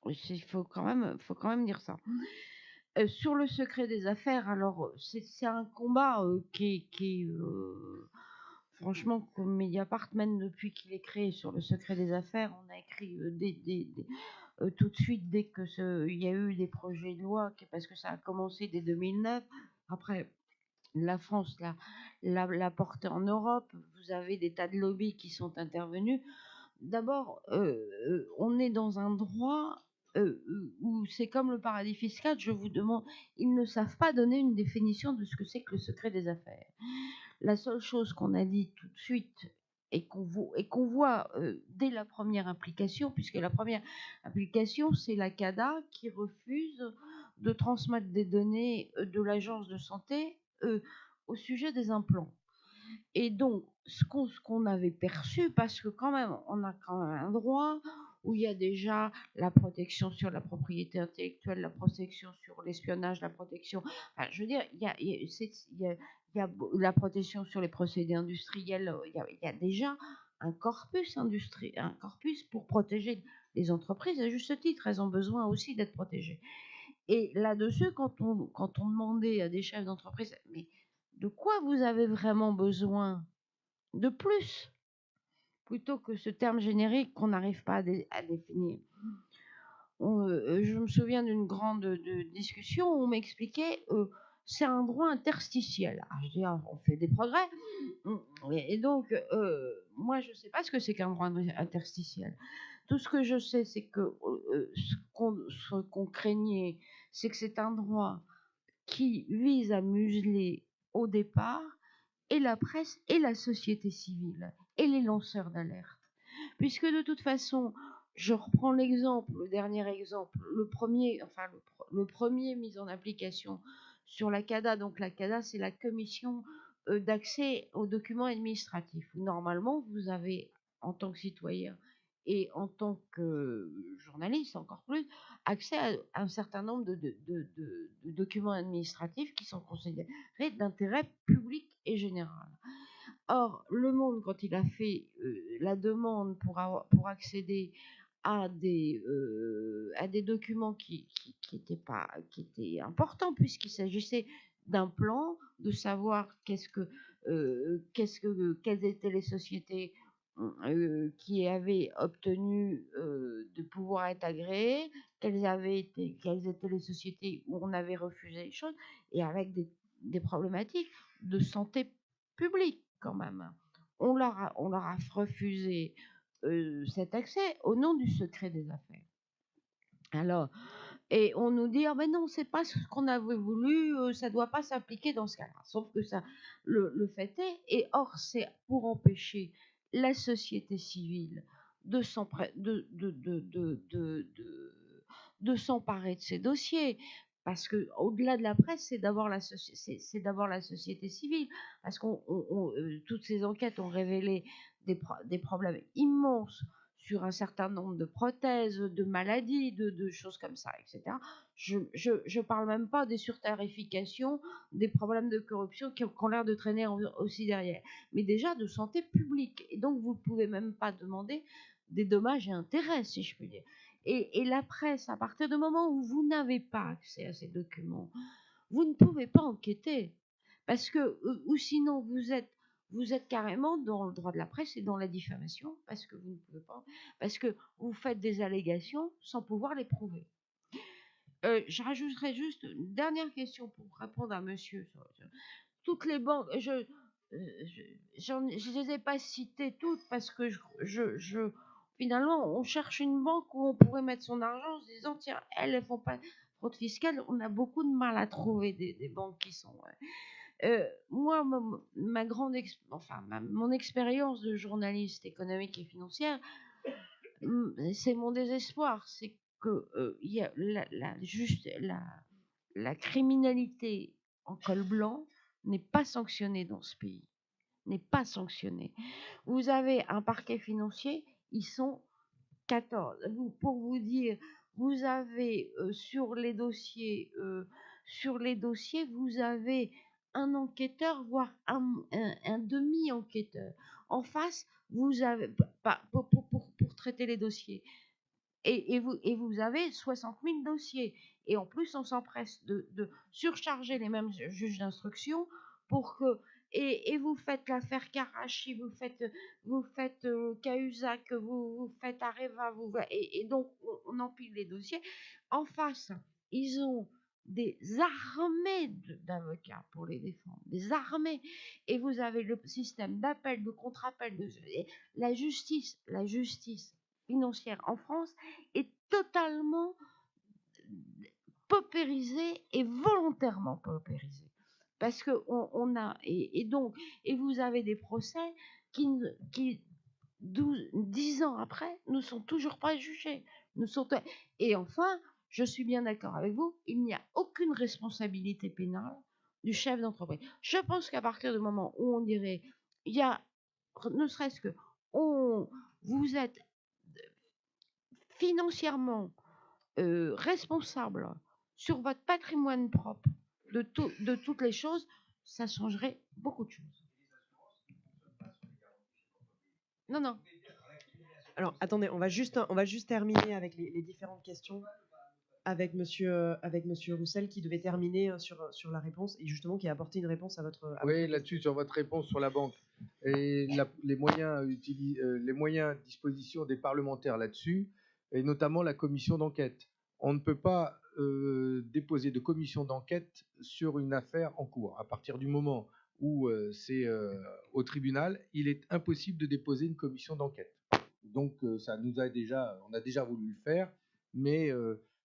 Il faut quand même dire ça. Sur le secret des affaires, alors c'est un combat qui est franchement, que Mediapart mène depuis qu'il est créé. Sur le secret des affaires, on a écrit tout de suite dès que il y a eu des projets de loi, parce que ça a commencé dès 2009. Après, la France l'a porté en Europe. Vous avez des tas de lobbies qui sont intervenus. D'abord, on est dans un droit où c'est comme le paradis fiscal. Je vous demande, ils ne savent pas donner une définition de ce que c'est que le secret des affaires. La seule chose qu'on a dit tout de suite et qu'on voit dès la première implication, puisque la première implication, c'est la CADA qui refuse de transmettre des données de l'agence de santé au sujet des implants. Et donc, ce qu'on avait perçu, parce que quand même, on a quand même un droit où il y a déjà la protection sur la propriété intellectuelle, la protection sur l'espionnage, la protection... Enfin, je veux dire, il y a la protection sur les procédés industriels, il y a déjà un corpus pour protéger les entreprises. À juste titre, elles ont besoin aussi d'être protégées. Et là-dessus, quand on demandait à des chefs d'entreprise, mais de quoi vous avez vraiment besoin de plus, plutôt que ce terme générique qu'on n'arrive pas à définir. Je me souviens d'une grande discussion où on m'expliquait c'est un droit interstitiel. Alors, je dis, on fait des progrès. Et donc, moi, je ne sais pas ce que c'est qu'un droit interstitiel. Tout ce que je sais, c'est que ce qu'on craignait, c'est que c'est un droit qui vise à museler au départ et la presse et la société civile et les lanceurs d'alerte. Puisque de toute façon, je reprends le dernier exemple, le premier mis en application sur la CADA. Donc la CADA, c'est la commission d'accès aux documents administratifs. Normalement, vous avez, en tant que citoyen et en tant que journaliste encore plus, accès à un certain nombre de documents administratifs qui sont considérés d'intérêt public et général. Or, Le Monde, quand il a fait la demande pour accéder à des documents qui étaient importants, puisqu'il s'agissait d'un plan, de savoir quelles étaient les sociétés qui avaient obtenu de pouvoir être agréées, quelles étaient les sociétés où on avait refusé les choses, et avec des problématiques de santé publique quand même. On leur a refusé cet accès au nom du secret des affaires. Alors, et on nous dit, ah ben non, c'est pas ce qu'on avait voulu, ça doit pas s'appliquer dans ce cas-là. Sauf que ça, le fait est, et or, c'est pour empêcher la société civile de s'emparer de ces dossiers. Parce que au-delà de la presse, c'est d'abord la société civile. Parce que toutes ces enquêtes ont révélé des problèmes immenses sur un certain nombre de prothèses, de maladies, de choses comme ça, etc. Je parle même pas des surtarifications, des problèmes de corruption qui ont l'air de traîner aussi derrière, mais déjà de santé publique. Et donc, vous ne pouvez même pas demander des dommages et intérêts, si je puis dire. Et la presse, à partir du moment où vous n'avez pas accès à ces documents, vous ne pouvez pas enquêter. Parce que, ou sinon, vous êtes vous êtes carrément dans le droit de la presse et dans la diffamation parce que vous ne pouvez pas, parce que vous faites des allégations sans pouvoir les prouver. Je rajouterai juste une dernière question pour répondre à monsieur. Toutes les banques, je les ai pas citées toutes parce que finalement, on cherche une banque où on pourrait mettre son argent en se disant, tiens, elles font pas fraude fiscale. On a beaucoup de mal à trouver des banques qui sont. Moi, mon expérience de journaliste économique et financière, c'est mon désespoir, c'est que il y a la criminalité en col blanc n'est pas sanctionnée dans ce pays, n'est pas sanctionnée. Vous avez un parquet financier, ils sont 14. Pour vous dire, vous avez sur les dossiers, vous avez un enquêteur, voire un demi-enquêteur. En face, vous avez pour traiter les dossiers. Et vous avez 60 000 dossiers. Et en plus, on s'empresse de surcharger les mêmes juges d'instruction pour que. Et vous faites l'affaire Karachi, vous faites Cahuzac, vous faites Areva, et donc on empile les dossiers. En face, ils ont des armées d'avocats pour les défendre, des armées. Et vous avez le système d'appel, de contre-appel, la justice financière en France est totalement paupérisée et volontairement paupérisée. Parce que et vous avez des procès qui 10 ans après ne sont toujours pas jugés. Et enfin, je suis bien d'accord avec vous, il n'y a aucune responsabilité pénale du chef d'entreprise. Je pense qu'à partir du moment où on dirait, il y a, ne serait-ce que, vous êtes financièrement responsable sur votre patrimoine propre de toutes les choses, ça changerait beaucoup de choses. Non. Alors, attendez, on va juste terminer avec les différentes questions avec monsieur Roussel qui devait terminer sur la réponse et justement qui a apporté une réponse à votre. Oui, là-dessus, sur votre réponse sur la banque et les moyens à disposition des parlementaires là-dessus, et notamment la commission d'enquête. On ne peut pas déposer de commission d'enquête sur une affaire en cours. À partir du moment où c'est au tribunal, il est impossible de déposer une commission d'enquête. Donc, on a déjà voulu le faire, mais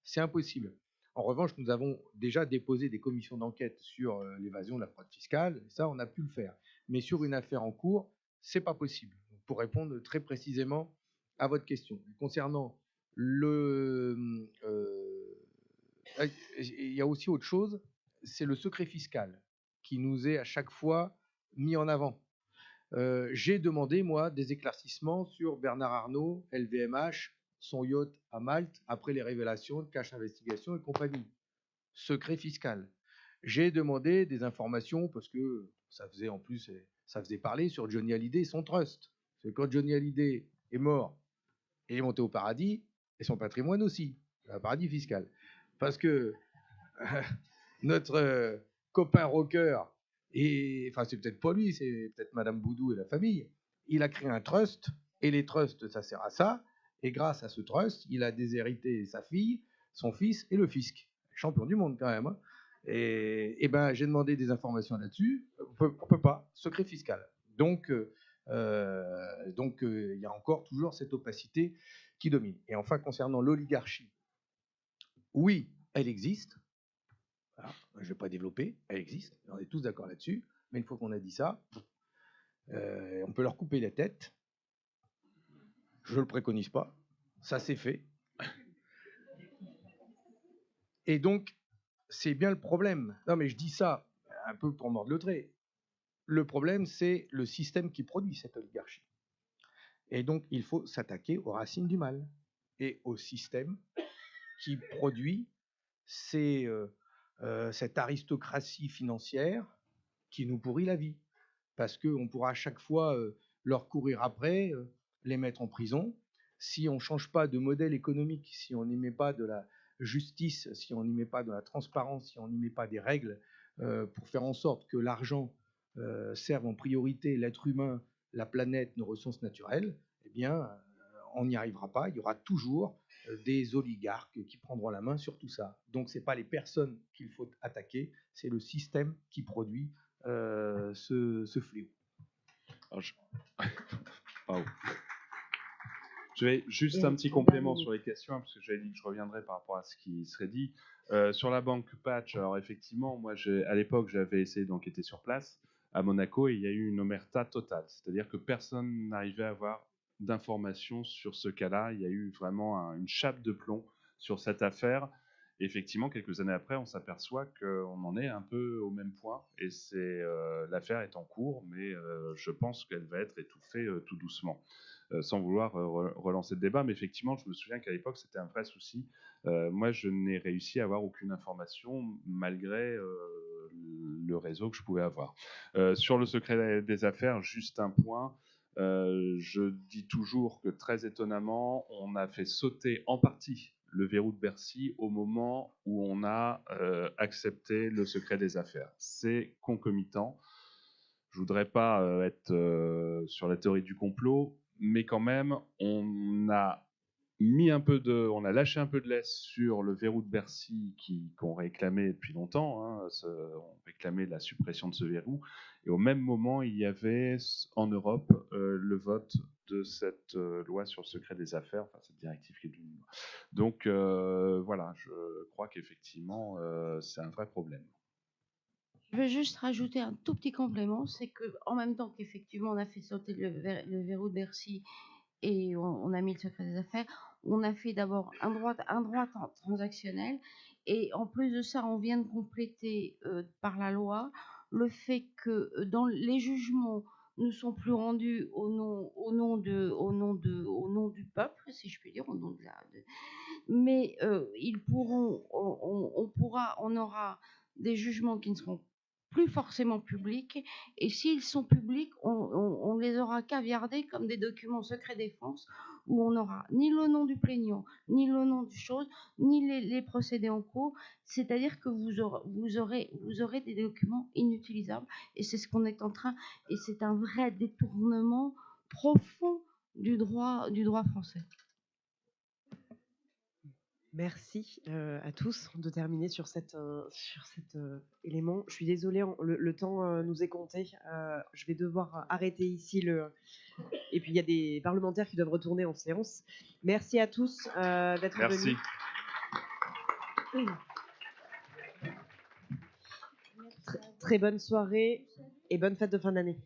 c'est impossible. En revanche, nous avons déjà déposé des commissions d'enquête sur l'évasion, la fraude fiscale, et ça, on a pu le faire. Mais sur une affaire en cours, c'est pas possible. Pour répondre très précisément à votre question. Concernant il y a aussi autre chose, c'est le secret fiscal qui nous est à chaque fois mis en avant. J'ai demandé, moi, des éclaircissements sur Bernard Arnault, LVMH, son yacht à Malte, après les révélations de Cash Investigation et compagnie. Secret fiscal. J'ai demandé des informations parce que ça faisait parler sur Johnny Hallyday et son trust. Parce que quand Johnny Hallyday est mort, il est monté au paradis, et son patrimoine aussi, un paradis fiscal. Parce que notre copain rocker, enfin c'est peut-être pas lui, c'est peut-être Madame Boudou et la famille, il a créé un trust, et les trusts, ça sert à ça, et grâce à ce trust, il a déshérité sa fille, son fils et le fisc. Champion du monde quand même. Hein. Et ben j'ai demandé des informations là-dessus, on peut pas, secret fiscal. Donc il y a encore toujours cette opacité qui domine. Et enfin, concernant l'oligarchie, oui, elle existe. Voilà, je ne vais pas développer, elle existe, on est tous d'accord là-dessus, mais une fois qu'on a dit ça, on peut leur couper la tête. Je ne le préconise pas, ça c'est fait. Et donc, c'est bien le problème. Non, mais je dis ça un peu pour mordre le trait. Le problème, c'est le système qui produit cette oligarchie. Et donc, il faut s'attaquer aux racines du mal et au système qui produit cette aristocratie financière qui nous pourrit la vie. Parce qu'on pourra à chaque fois leur courir après, les mettre en prison. Si on ne change pas de modèle économique, si on n'y met pas de la justice, si on n'y met pas de la transparence, si on n'y met pas des règles pour faire en sorte que l'argent servent en priorité l'être humain, la planète, nos ressources naturelles, eh bien, on n'y arrivera pas. Il y aura toujours des oligarques qui prendront la main sur tout ça. Donc, ce n'est pas les personnes qu'il faut attaquer, c'est le système qui produit ce fléau. Alors, Pardon. Je vais juste un petit complément sur les questions, parce que j'avais dit que je reviendrai par rapport à ce qui serait dit. Sur la banque Patch, alors effectivement, moi, à l'époque, j'avais essayé d'enquêter sur place à Monaco et il y a eu une omerta totale. C'est-à-dire que personne n'arrivait à avoir d'informations sur ce cas-là. Il y a eu vraiment une chape de plomb sur cette affaire. Et effectivement, quelques années après, on s'aperçoit qu'on en est un peu au même point. Et l'affaire est en cours, mais je pense qu'elle va être étouffée tout doucement. Sans vouloir relancer le débat, mais effectivement, je me souviens qu'à l'époque, c'était un vrai souci. Moi, je n'ai réussi à avoir aucune information, malgré le réseau que je pouvais avoir. Sur le secret des affaires, juste un point. Je dis toujours que, très étonnamment, on a fait sauter en partie le verrou de Bercy au moment où on a accepté le secret des affaires. C'est concomitant. Je voudrais pas être sur la théorie du complot, mais quand même, on a lâché un peu de laisse sur le verrou de Bercy qu'on réclamait depuis longtemps. Hein, on réclamait la suppression de ce verrou. Et au même moment, il y avait en Europe le vote de cette loi sur le secret des affaires, enfin cette directive qui est devenue. Donc voilà, je crois qu'effectivement, c'est un vrai problème. Je veux juste rajouter un tout petit complément, c'est qu'en même temps qu'effectivement on a fait sauter le verrou de Bercy et on a mis le secret des affaires, on a fait d'abord un droit transactionnel et en plus de ça, on vient de compléter par la loi le fait que dans les jugements ne sont plus rendus au nom du peuple, si je puis dire, au nom de mais ils pourront, on aura des jugements qui ne seront plus forcément publics, et s'ils sont publics, on les aura caviardés comme des documents secret défense, où on n'aura ni le nom du plaignant, ni le nom du chose, ni les procédés en cours, c'est-à-dire que vous aurez des documents inutilisables, et c'est ce qu'on est en train, et c'est un vrai détournement profond du droit français. Merci à tous de terminer sur cet élément. Je suis désolée, le temps nous est compté. Je vais devoir arrêter ici et puis il y a des parlementaires qui doivent retourner en séance. Merci à tous d'être venus. Très bonne soirée et bonne fête de fin d'année.